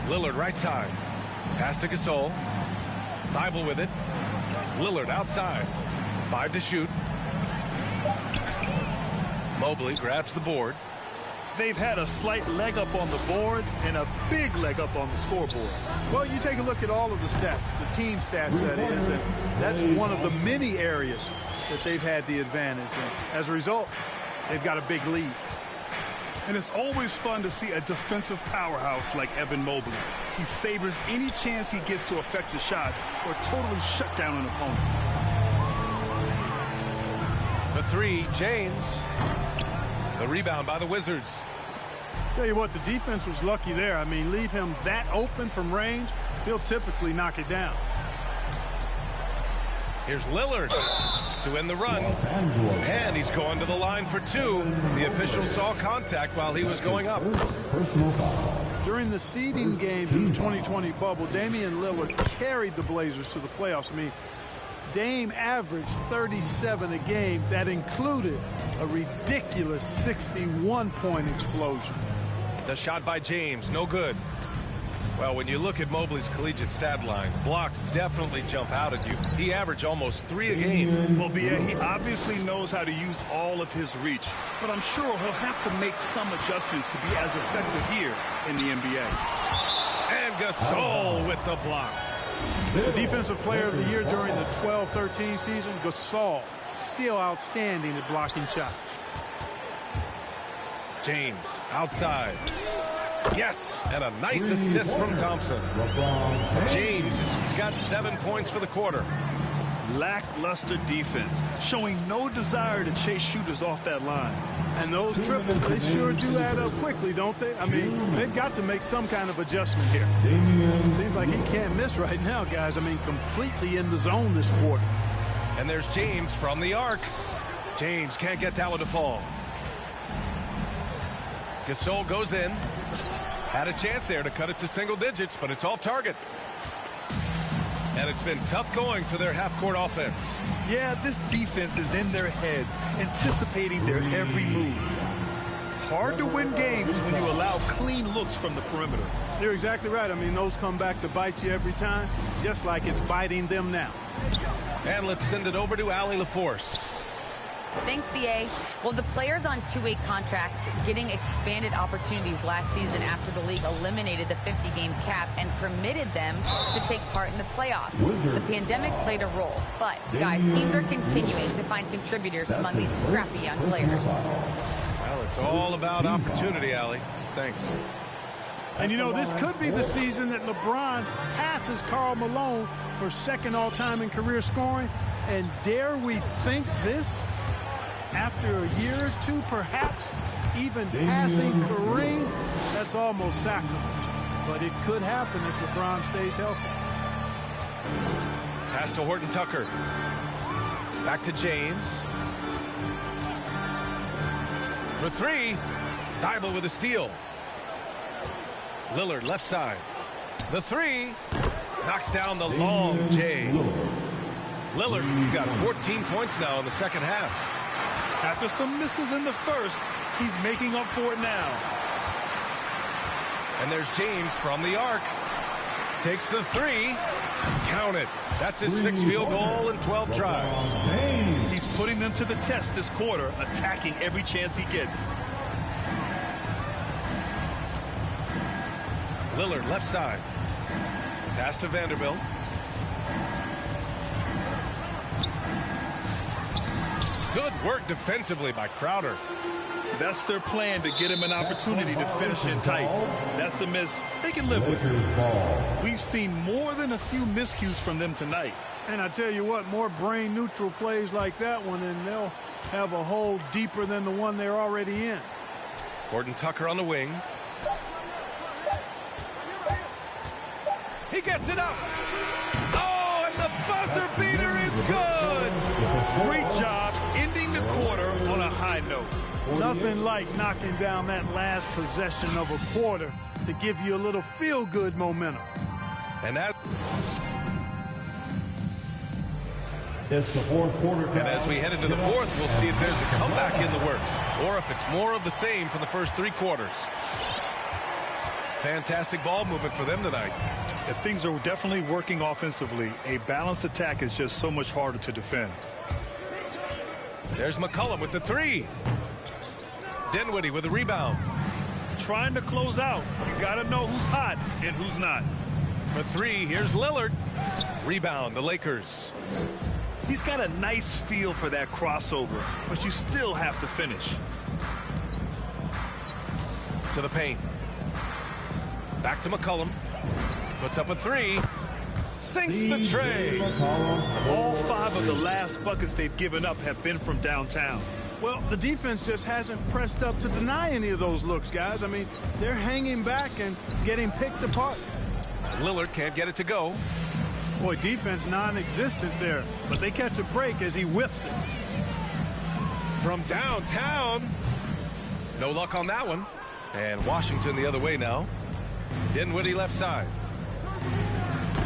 [SPEAKER 1] Lillard right side. Pass to Gasol. Thibault with it. Lillard outside. 5 to shoot. Mobley grabs the board.
[SPEAKER 4] They've had a slight leg up on the boards and a big leg up on the scoreboard.
[SPEAKER 18] Well, you take a look at all of the stats, the team stats that is, and that's one of the many areas that they've had the advantage. And as a result, they've got a big lead.
[SPEAKER 4] And it's always fun to see a defensive powerhouse like Evan Mobley. He savors any chance he gets to affect a shot or totally shut down an opponent.
[SPEAKER 1] The 3, James. The rebound by the Wizards.
[SPEAKER 18] Tell you what, the defense was lucky there. I mean, leave him that open from range, he'll typically knock it down.
[SPEAKER 1] Here's Lillard to end the run. And he's going to the line for 2. The official saw contact while he was going up.
[SPEAKER 18] During the seeding games in the 2020 bubble, Damian Lillard carried the Blazers to the playoffs. I mean, Dame averaged 37 a game. That included a ridiculous 61-point explosion.
[SPEAKER 1] The shot by James, no good. Well, when you look at Mobley's collegiate stat line, blocks definitely jump out at you. He averaged almost 3 a game.
[SPEAKER 4] Well, BA, he obviously knows how to use all of his reach, but I'm sure he'll have to make some adjustments to be as effective here in the NBA.
[SPEAKER 1] And Gasol with the block.
[SPEAKER 18] The Defensive Player of the Year during the 12-13 season, Gasol, still outstanding at blocking shots.
[SPEAKER 1] James outside. Yes, and a nice assist from Thompson. James has got 7 points for the quarter.
[SPEAKER 4] Lackluster defense, showing no desire to chase shooters off that line.
[SPEAKER 18] And those triples, they sure do add up quickly, don't they? I mean, they've got to make some kind of adjustment here. Seems like he can't miss right now, guys. I mean, completely in the zone this quarter.
[SPEAKER 1] And there's James from the arc. James can't get that one to fall. Gasol goes in. Had a chance there to cut it to single digits, but it's off target. And it's been tough going for their half-court offense.
[SPEAKER 4] Yeah, this defense is in their heads, anticipating their every move. Hard to win games when you allow clean looks from the perimeter.
[SPEAKER 18] You're exactly right. I mean, those come back to bite you every time, just like it's biting them now.
[SPEAKER 1] And let's send it over to Allie LaForce.
[SPEAKER 6] Thanks, BA. Well, the players on two-way contracts getting expanded opportunities last season after the league eliminated the 50-game cap and permitted them to take part in the playoffs. The pandemic played a role, but, guys, teams are continuing to find contributors among these scrappy young players.
[SPEAKER 1] Well, it's all about opportunity, Allie. Thanks.
[SPEAKER 18] And, you know, this could be the season that LeBron passes Karl Malone for second all-time in career scoring. And dare we think this? After a year or two, perhaps even passing Kareem, that's almost sacrilege. But it could happen if LeBron stays healthy.
[SPEAKER 1] Pass to Horton Tucker. Back to James. For three. Dybel with a steal. Lillard left side. The three. Knocks down the long J. Lillard's got 14 points now in the second half.
[SPEAKER 4] After some misses in the first, he's making up for it now.
[SPEAKER 1] And there's James from the arc. Takes the three. Count it. That's his 6th field goal in 12 tries.
[SPEAKER 4] He's putting them to the test this quarter, attacking every chance he gets.
[SPEAKER 1] Lillard left side. Pass to Vanderbilt. Good work defensively by Crowder.
[SPEAKER 4] That's their plan, to get him an opportunity to finish in tight. That's a miss they can live with. We've seen more than a few miscues from them tonight.
[SPEAKER 18] And I tell you what, more brain neutral plays like that one, and they'll have a hole deeper than the one they're already in.
[SPEAKER 1] Horton Tucker on the wing. He gets it up. Oh, and the buzzer beater is good.
[SPEAKER 4] Great job ending the quarter on a high note.
[SPEAKER 18] Nothing like knocking down that last possession of a quarter to give you a little feel-good momentum.
[SPEAKER 1] And that.
[SPEAKER 5] It's the fourth quarter.
[SPEAKER 1] And as we head into the fourth, we'll see if there's a comeback in the works, or if it's more of the same from the first 3 quarters. Fantastic ball movement for them tonight.
[SPEAKER 4] If things are definitely working offensively, a balanced attack is just so much harder to defend.
[SPEAKER 1] There's McCollum with the three. Dinwiddie with the rebound.
[SPEAKER 4] Trying to close out. You got to know who's hot and who's not.
[SPEAKER 1] For three, here's Lillard. Rebound, the Lakers.
[SPEAKER 4] He's got a nice feel for that crossover, but you still have to finish.
[SPEAKER 1] To the paint. Back to McCollum. Puts up a three. Sinks the tray.
[SPEAKER 4] All 5 of the last buckets they've given up have been from downtown.
[SPEAKER 18] Well, the defense just hasn't pressed up to deny any of those looks, guys. I mean, they're hanging back and getting picked apart.
[SPEAKER 1] Lillard can't get it to go.
[SPEAKER 18] Boy, defense non-existent there, but they catch a break as he whiffs it.
[SPEAKER 1] From downtown. No luck on that one. And Washington the other way now. Dinwiddie left side.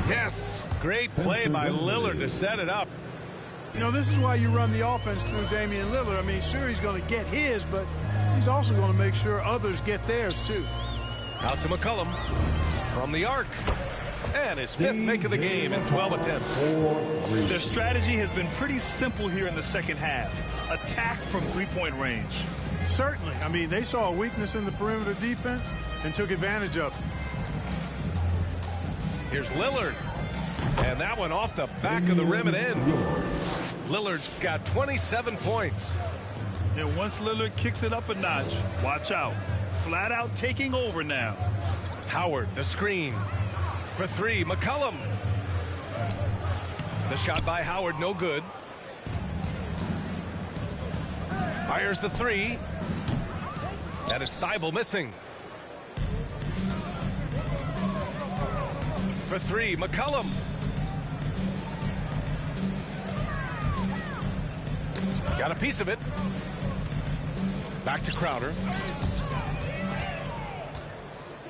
[SPEAKER 1] Yes, great play by Lillard to set it up.
[SPEAKER 18] You know, this is why you run the offense through Damian Lillard. I mean, sure, he's going to get his, but he's also going to make sure others get theirs, too.
[SPEAKER 1] Out to McCollum from the arc. And his 5th make of the game in 12 attempts.
[SPEAKER 4] Their strategy has been pretty simple here in the second half. Attack from 3-point range.
[SPEAKER 18] Certainly. I mean, they saw a weakness in the perimeter defense and took advantage of it.
[SPEAKER 1] Here's Lillard. And that one off the back of the rim and in. Lillard's got 27 points.
[SPEAKER 4] And once Lillard kicks it up a notch, watch out. Flat out taking over now.
[SPEAKER 1] Howard, the screen. For three, McCollum. The shot by Howard, no good. Fires the three. And it's Dybel missing. For three, McCollum. Got a piece of it. Back to Crowder.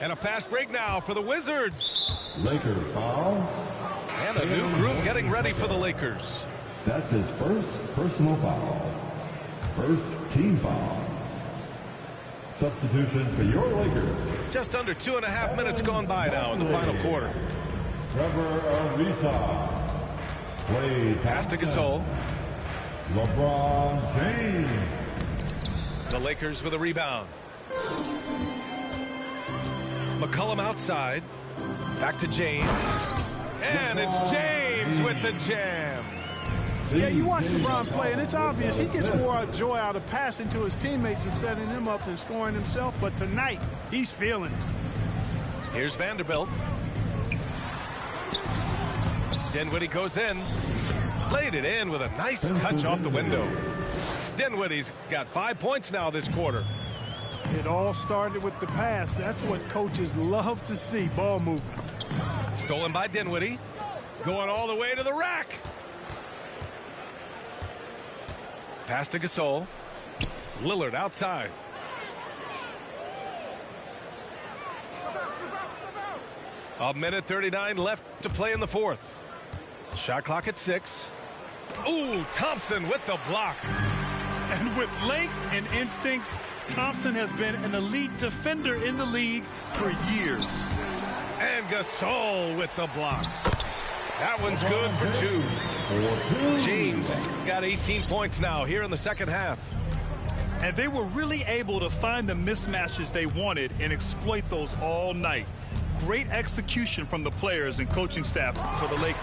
[SPEAKER 1] And a fast break now for the Wizards.
[SPEAKER 5] Lakers foul.
[SPEAKER 1] And a new group getting ready for the Lakers.
[SPEAKER 5] That's his first personal foul. First team foul. Substitution for your Lakers.
[SPEAKER 1] Just under 2.5 minutes gone by now in the final quarter.
[SPEAKER 5] Trevor Ariza. Play
[SPEAKER 1] pass to Gasol.
[SPEAKER 5] LeBron James.
[SPEAKER 1] The Lakers with a rebound. McCollum outside. Back to James. And it's James with the jam.
[SPEAKER 18] Yeah, you watch LeBron play, and it's obvious he gets more joy out of passing to his teammates and setting them up than scoring himself. But tonight, he's feeling it.
[SPEAKER 1] Here's Vanderbilt. Dinwiddie goes in. Laid it in with a nice touch off the window. Dinwiddie's got 5 points now this quarter.
[SPEAKER 18] It all started with the pass. That's what coaches love to see, ball movement.
[SPEAKER 1] Stolen by Dinwiddie. Going all the way to the rack. Pass to Gasol. Lillard outside. A minute 39 left to play in the fourth. Shot clock at 6. Ooh, Thompson with the block.
[SPEAKER 18] And with length and instincts, Thompson has been an elite defender in the league for years.
[SPEAKER 1] And Gasol with the block. That one's good for 2. James has got 18 points now here in the second half.
[SPEAKER 18] And they were really able to find the mismatches they wanted and exploit those all night. Great execution from the players and coaching staff for the Lakers.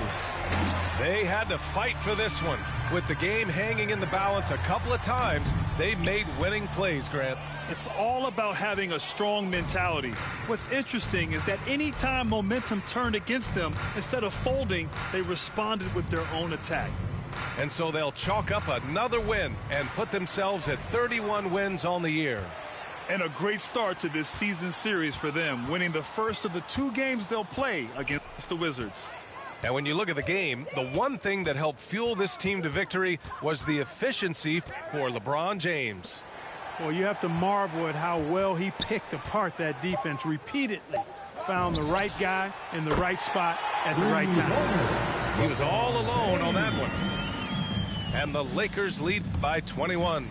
[SPEAKER 1] They had to fight for this one. With the game hanging in the balance a couple of times, they made winning plays, Grant.
[SPEAKER 18] It's all about having a strong mentality. What's interesting is that any time momentum turned against them, instead of folding, they responded with their own attack.
[SPEAKER 1] And so they'll chalk up another win and put themselves at 31 wins on the year.
[SPEAKER 18] And a great start to this season series for them, winning the first of the 2 games they'll play against the Wizards.
[SPEAKER 1] And when you look at the game, the one thing that helped fuel this team to victory was the efficiency for LeBron James.
[SPEAKER 18] Well, you have to marvel at how well he picked apart that defense repeatedly. Found the right guy in the right spot at the right time.
[SPEAKER 1] He was all alone on that one. And the Lakers lead by 21.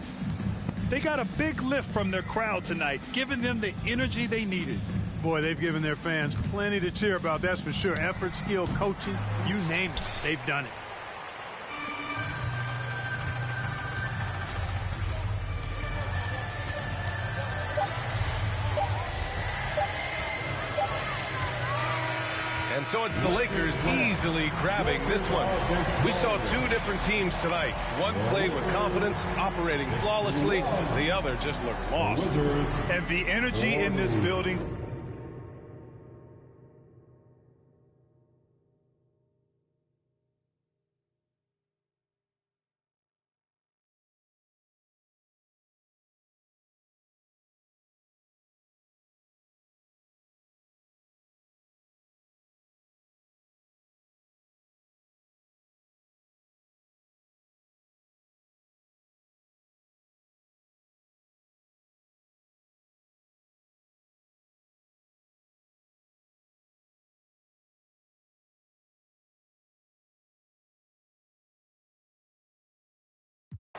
[SPEAKER 18] They got a big lift from their crowd tonight, giving them the energy they needed. Boy, they've given their fans plenty to cheer about, that's for sure. Effort, skill, coaching, you name it, they've done it.
[SPEAKER 1] And so it's the Lakers easily grabbing this one. We saw 2 different teams tonight. One played with confidence, operating flawlessly. The other just looked lost.
[SPEAKER 18] And the energy in this building.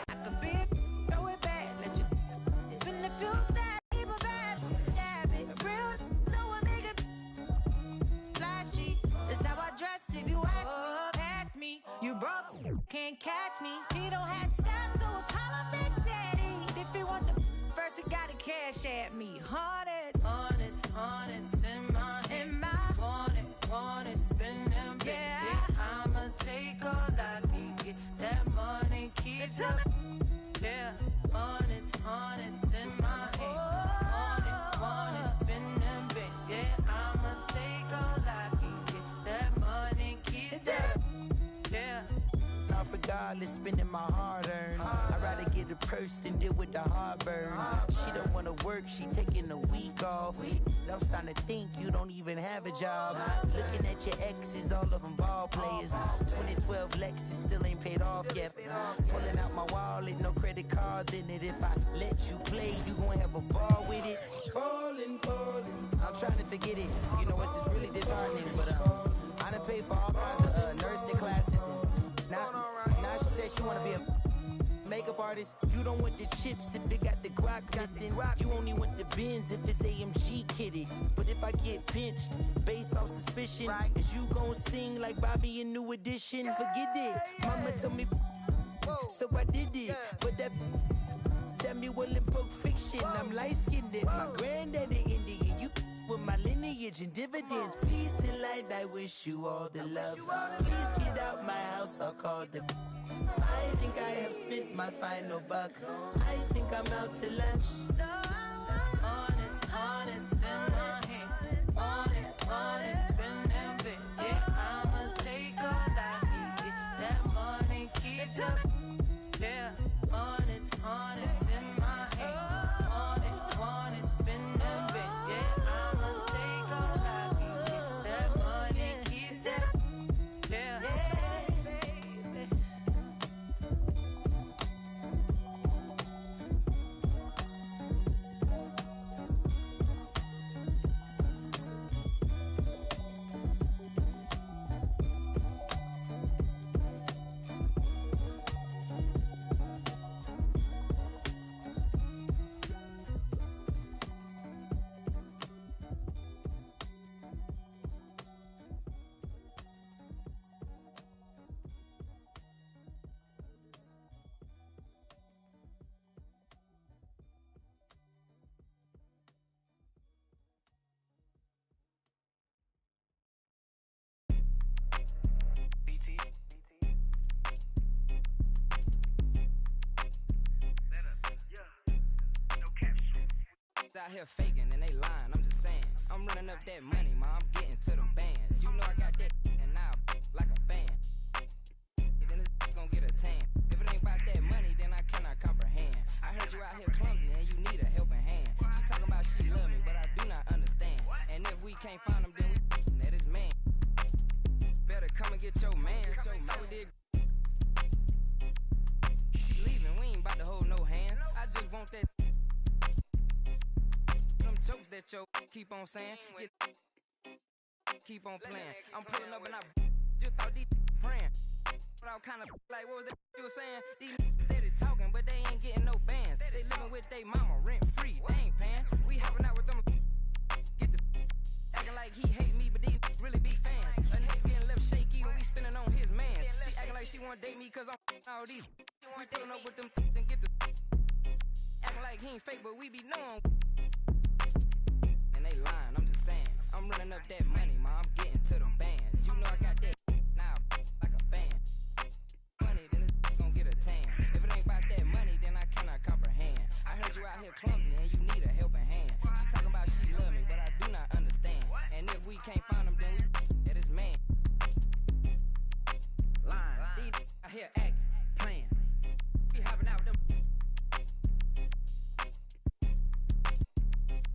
[SPEAKER 13] I could be throw it back, let you spin the few step, keep a bad, stab it, real, no one make it flashy. That's how I dress if you ask me, past me. You broke, can't catch me. He don't have steps, so I call him Big Daddy. If he want the first, he gotta cash at me. Honest, honest, honest in my want it, spin them, yeah. I'ma take all I can get, that money keeps up. Yeah, honest in my head. Want it, spin them bits. Yeah, I'ma take all I can get. That money keeps up. Yeah.
[SPEAKER 19] Not for godless, spending my hard-earned. I'd rather get a purse than deal with the heartburn. She don't wanna work, she taking a week off. I'm starting to think you don't even have a job. Looking at your exes, all of them ball players. 2012 Lexus still ain't paid off yet. Pulling out my wallet, no credit cards in it. If I let you play, you gonna have a ball with it. Falling. I'm trying to forget it. You know, it's just really disheartening. But I done paid for all kinds of nursing classes. And now she said she wanna be a makeup artist. You don't want the chips if it got the guac missing. You only want the bins if it's AMG kitted. But if I get pinched based on suspicion, is you gon' sing like Bobby in New Edition? Forget it. Mama told me, so I did it. But that Samuel in Pulp Fiction, I'm light-skinned. My granddaddy Indian, you with my lineage and dividends. Peace and light, I wish you all the love. Please get out my house, I'll call the. I think I have spent my final buck. I think I'm out to lunch. So honest in my head. Honest, spin them bits. Yeah, I'ma take all I can get. That money keeps up. Yeah, honest in my head. Honest, spin them bits. Yeah, I'ma take all I can get. That money keeps up. Yeah.
[SPEAKER 20] out here faking and they lying, I'm just saying. I'm running up that money, ma, I'm getting to them bands. You know I got that and now like a fan. Then this gon' get a tan. If it ain't about that money, then I cannot comprehend. I heard you out here clumsy and you need a helping hand. She talking about she love me, but I do not understand. And if we can't find him, then we that is man. Better come and get your man. We did. She leaving, we ain't about to hold no hand. I just want that. Them jokes that yo keep on saying. Keep on playing. I'm pulling up and I just thought these praying. But I was kind of like, what was that you were saying? These steady talking, but they ain't getting no bands. They living with they mama rent free. They ain't paying. We hopping out with them. Get the acting like he hate me, but these really be fans. A nigga getting left shaky when we spinning on his man. She acting like she wanna date me cause I'm all these. We pulling up with them and get the acting like he ain't fake, but we be knowing. And they lying, I'm just saying. I'm running up that money, ma, I'm getting to them bands. You know I got that now like a fan. Money, then this gon' get a tan. If it ain't about that money, then I cannot comprehend. I heard you out here clumsy and you need a helping hand. She talking about she love me, but I do not understand. And if we can't find him, then we that is man. Lying, these out here acting, playing. We hopping out with them.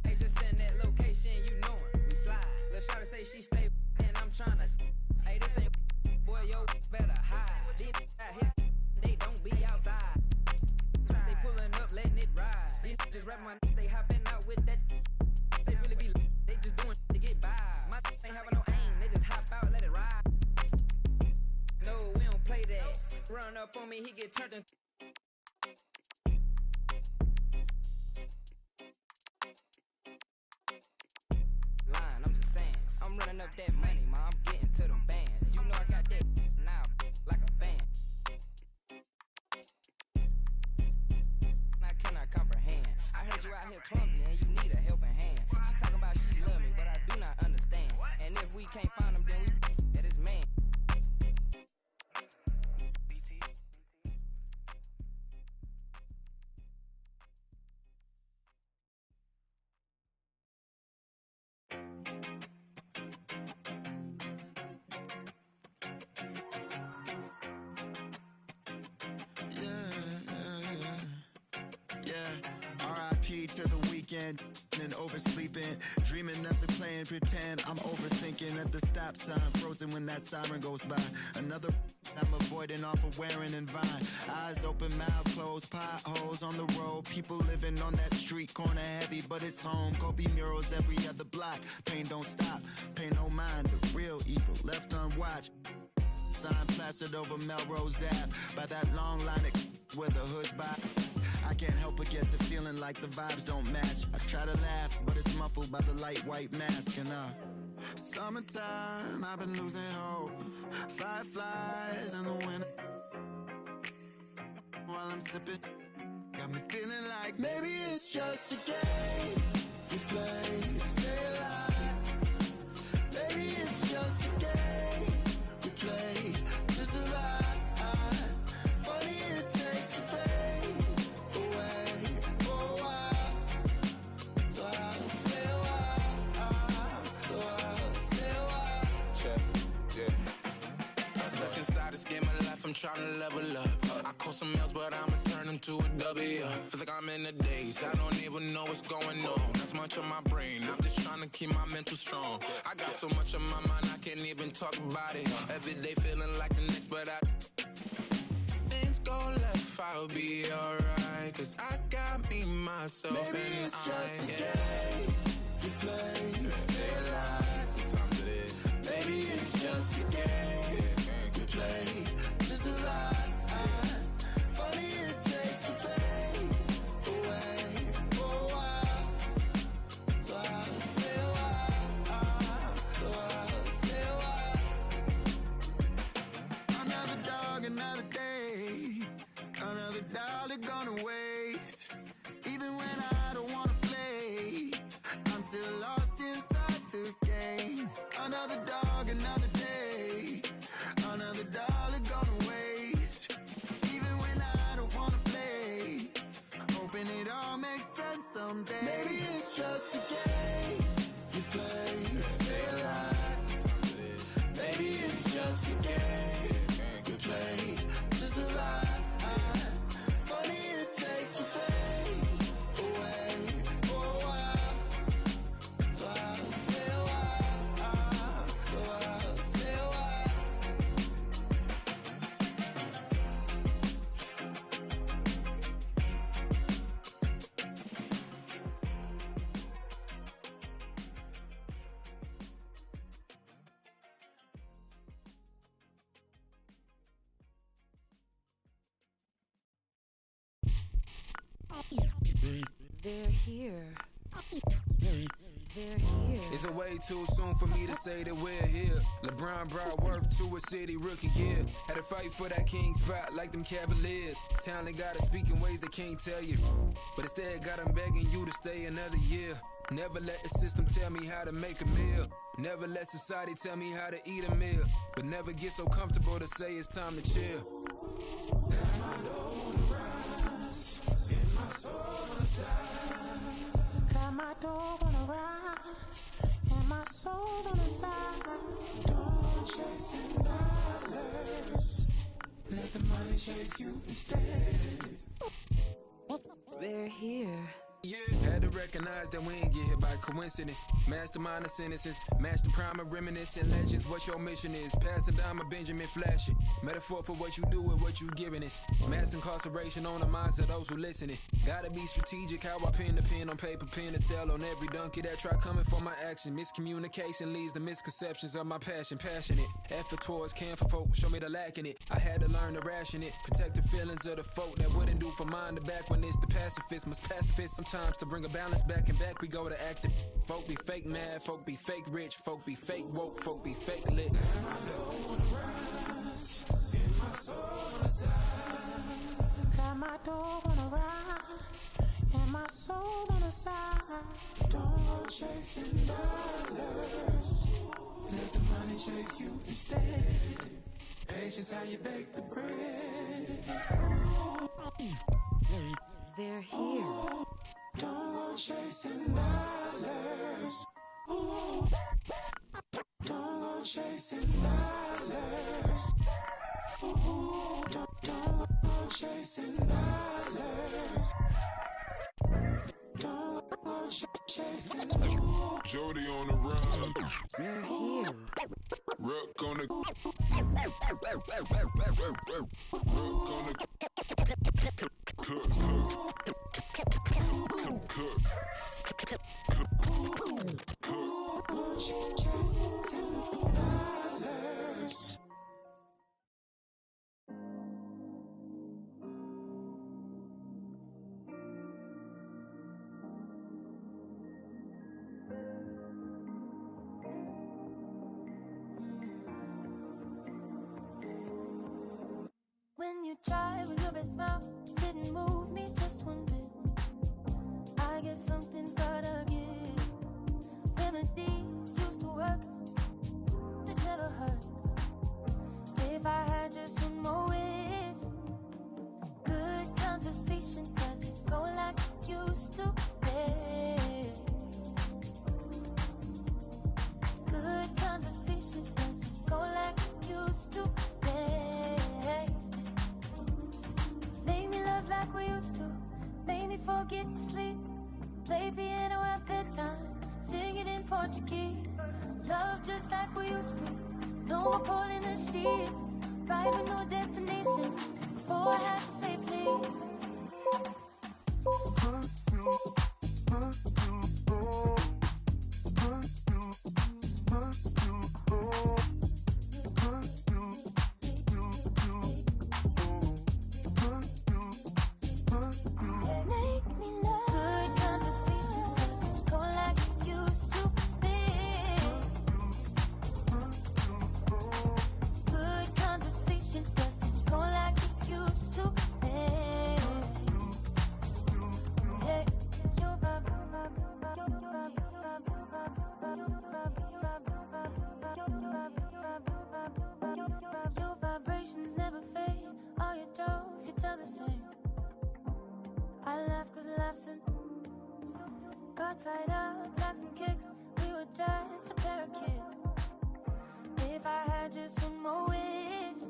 [SPEAKER 20] They just send that location, you know it. We slide. Let's try to say she stay, and I'm tryna. Hey, this ain't boy, yo, better hide. These out here, they don't be outside. They pulling up, letting it ride. These just rap my they hopping out with that. They really be, they just doing to get by. My ain't having no aim, they just hop out, let it ride. No, we don't play that. Run up on me, he get turned in. Line, I'm just saying. I'm running up that money, ma, I'm getting to them bands. You know I got that now like a fan. I cannot comprehend. I heard you out here clumsy and you need a helping hand. She talking about she love me, but I do not understand. And if we can't find him, then we that is man.
[SPEAKER 21] R.I.P. to the weekend and oversleeping, dreaming nothing, playing pretend. I'm overthinking at the stop sign, frozen when that siren goes by. Another I'm avoiding off of wearing and Vine. Eyes open, mouth closed, potholes on the road. People living on that street corner heavy, but it's home. Kobe murals every other block. Pain don't stop, pay no mind. The real evil left unwatched. Sign plastered over Melrose Ave by that long line of where the hood's by. I can't help but get to feeling like the vibes don't match. I try to laugh, but it's muffled by the light white mask. And summertime, I've been losing hope. Fireflies in the winter. While I'm sipping, got me feeling like maybe it's just a game we play to stay alive. Maybe it's just a game we play to survive. Funny it takes the pain away for a while, so I'll stay a while, so I'll stay a while.
[SPEAKER 22] Check, yeah. Stuck inside this game of life, I'm trying to level up. I call some else, but I'ma turn them to a W. Feels like I'm in the days, I don't even know what's going on. Not so much on my brain, I'm just trying to keep my mental strong. I got so much on my mind, I can't even talk about it. Every day feeling like the next, but things go left, I'll be alright. Cause I got me, myself,
[SPEAKER 21] maybe
[SPEAKER 22] and
[SPEAKER 21] it's just a game we play to stay alive.
[SPEAKER 22] Sometimes it is.
[SPEAKER 21] Maybe it's just a game we play to survive. Funny it takes the pain away for a while, so I'll stay a while, so I'll stay a while. Another dog, another day, another dollar gonna waste. Even when I don't wanna play, I'm still lost inside the game. Another dog, another day, another dollar gonna waste. Even when I don't wanna play, hoping it all makes sense someday. Maybe it's just a game you play to stay alive. Maybe it's just a game you play to survive. Funny it takes the pain away for a while. So I'll stay a while. So I'll stay a while.
[SPEAKER 2] They're here. They're here.
[SPEAKER 7] It's a way too soon for me to say that we're here. LeBron brought worth to a city rookie year. Had to fight for that king spot like them Cavaliers. Talent got to speak in ways they can't tell you, but instead got them begging you to stay another year. Never let the system tell me how to make a meal. Never let society tell me how to eat a meal. But never get so comfortable to say it's time to chill. Got my dough on the rise, and my soul on the side.
[SPEAKER 2] Got my dog on the rise, and my soul on the side.
[SPEAKER 7] Don't chase dollars. Let the money chase you instead.
[SPEAKER 2] They're here.
[SPEAKER 7] Yeah. Had to recognize that we ain't get hit by coincidence. Mastermind of sentences, master prime of reminiscent legends. What your mission is, pass it down my Benjamin flashing. Metaphor for what you do and what you giving us. Mass incarceration on the minds of those who listening. Gotta be strategic how I pen the pen on paper, pen to tell on every donkey that try coming for my action. Miscommunication leads to misconceptions of my passion. Passionate, effort towards care for folk, show me the lack in it. I had to learn to ration it, protect the feelings of the folk that wouldn't do for mine to back when it's the pacifist. Must pacifist sometimes to bring a balance back and back we go to acting. Folk be fake mad, folk be fake rich, folk be fake woke, folk be fake lit. Got my dough on the rise, and my soul on the side.
[SPEAKER 2] Got my dog on the rise, and my soul on the side.
[SPEAKER 7] Don't go chasing dollars. Let the money chase you instead. Patience how you bake the bread.
[SPEAKER 2] They're here.
[SPEAKER 7] Don't go chasing dollars. Don't go chasing dollars. Don't go chasing dollars. Don't go chasing dollars.
[SPEAKER 23] Jody on the run.
[SPEAKER 2] They're here.
[SPEAKER 23] Rook on the. Rook on the.
[SPEAKER 24] When you tried with your best smile, didn't move me just one bit. I guess something's gotta give. Remedies used to work, it never hurt. If I had just one more wish, good conversation doesn't go like it used to. Good conversation doesn't go like it used to. Make me love like we used to. Make me forget to sleep. Play piano at bedtime. Sing it in Portuguese. Love just like we used to. No more pulling the sheets. Right with no destination. Before I had to say please. all tied up like some kicks. We were just a pair of kids. If I had just one more wish,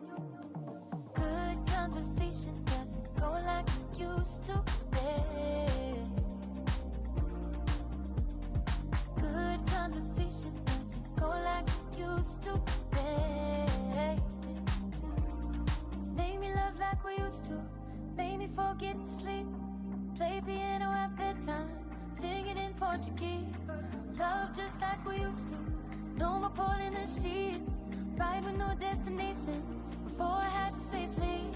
[SPEAKER 24] good conversation doesn't go like it used to be. Good conversation doesn't go like it used to be. Make me love like we used to. Make me forget to sleep. Play piano at bedtime. Sing it in Portuguese. Love just like we used to. No more pulling the sheets. Ride with no destination. Before I had to say please.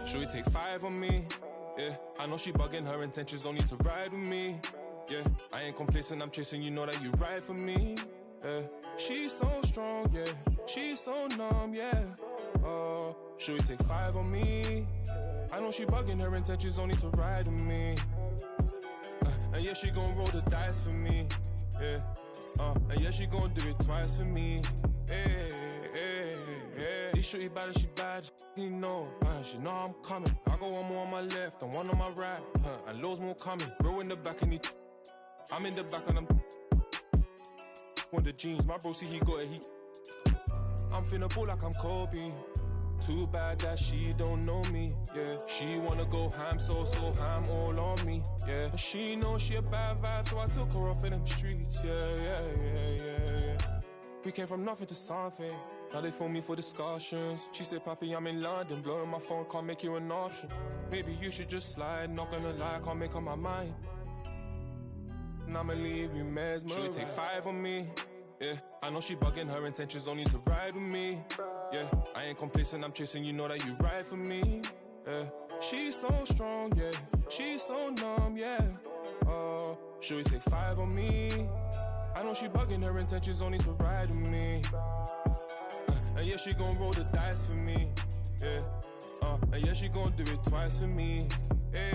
[SPEAKER 9] Should we take 5 on me? Yeah, I know she bugging, her intentions only to ride with me. Yeah, I ain't complacent, I'm chasing, you know that you ride for me. Yeah, she's so strong, yeah, she's so numb, yeah. Should we take 5 on me? I know she bugging, her intentions only to ride with me. And yeah, she gon' roll the dice for me. Yeah, and yeah, she gon' do it twice for me. Yeah. This shorty bad and she bad, you know. She know I'm coming. I got one more on my left and one on my right, and loads more coming. Bro in the back and I'm in the back and I'm on the jeans. My bro see he got it. I'm finna ball like I'm Kobe. Too bad that she don't know me. Yeah, she wanna go ham, so ham all on me. Yeah, and she know she a bad vibe, so I took her off in them streets. Yeah. We came from nothing to something. Now they phone me for discussions. She said, Papi, I'm in London. Blowing my phone, can't make you an option. Maybe you should just slide. Not gonna lie, can't make up my mind. And I'ma leave you mesmerized. Should we take 5 on me? Yeah, I know she bugging, her intentions only to ride with me. Yeah, I ain't complacent, I'm chasing, you know that you ride for me. Yeah, she's so strong, yeah, she's so numb, yeah. Should we take 5 on me? I know she bugging, her intentions only to ride with me. And yeah, she gon' roll the dice for me. Yeah, and yeah, she gon' do it twice for me. Yeah.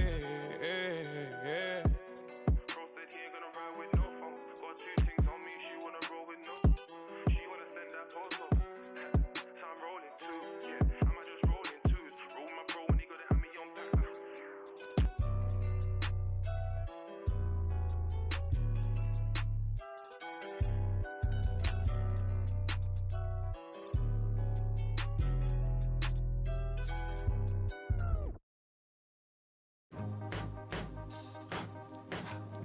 [SPEAKER 9] Bro said he ain't gonna ride with no phone. Got 2 things on me, she wanna roll with no. She wanna send that photo. So I'm rolling too. Yeah, I'm just rolling too. Roll my bro when he gotta have me on back.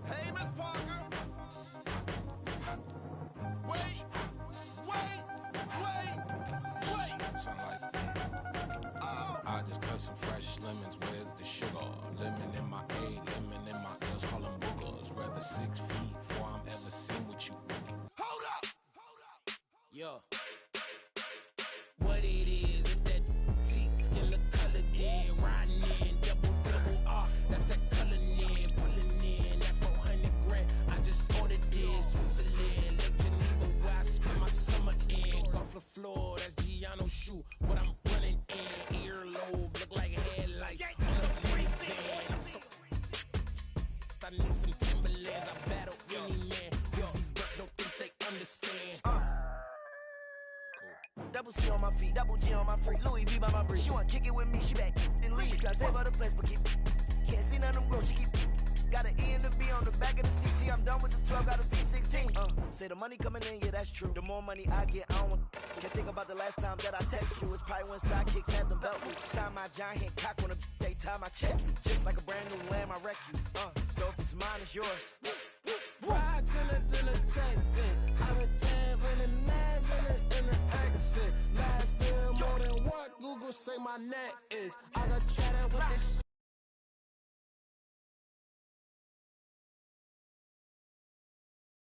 [SPEAKER 10] Hey, Miss Parker. Wait.
[SPEAKER 11] Sound like I just cut some fresh lemons. Where's the sugar? Lemon in my A, lemon in my L's. Call them boogers. Rather 6 feet before I'm ever seen with you.
[SPEAKER 10] Hold up.
[SPEAKER 19] Yo. What it is that teeth skin look colored in. Riding in, double R. That's that color in, pulling in that 400 grand. I just ordered this, Switzerland, Lake Geneva, where I spend my summer in. Off the floor, that's Giano shoe. What I'm running in, earlobe, look like headlights. I'm so I need some Timberlands, I battle any man. Yo, but don't think they understand.
[SPEAKER 12] Double C on my feet, double G on my freak, Louis V by my brief. She wanna kick it with me, she back and leave. Try to save her the place, but can't see none of them girls, she keep Got an E and a B on the back of the CT. I'm done with the 12, got a V16. Say the money coming in, yeah, that's true. The more money I get, I don't can't think about the last time that I text you. It's probably when sidekicks had them belt loops. Sign my giant cock on the they time I check you. Just like a brand new lamb, I wreck you. So if it's mine, it's yours.
[SPEAKER 23] Ride to the check-in. I've been jamming and mad in the exit. Last year more than what Google say my net is. I got chatting with this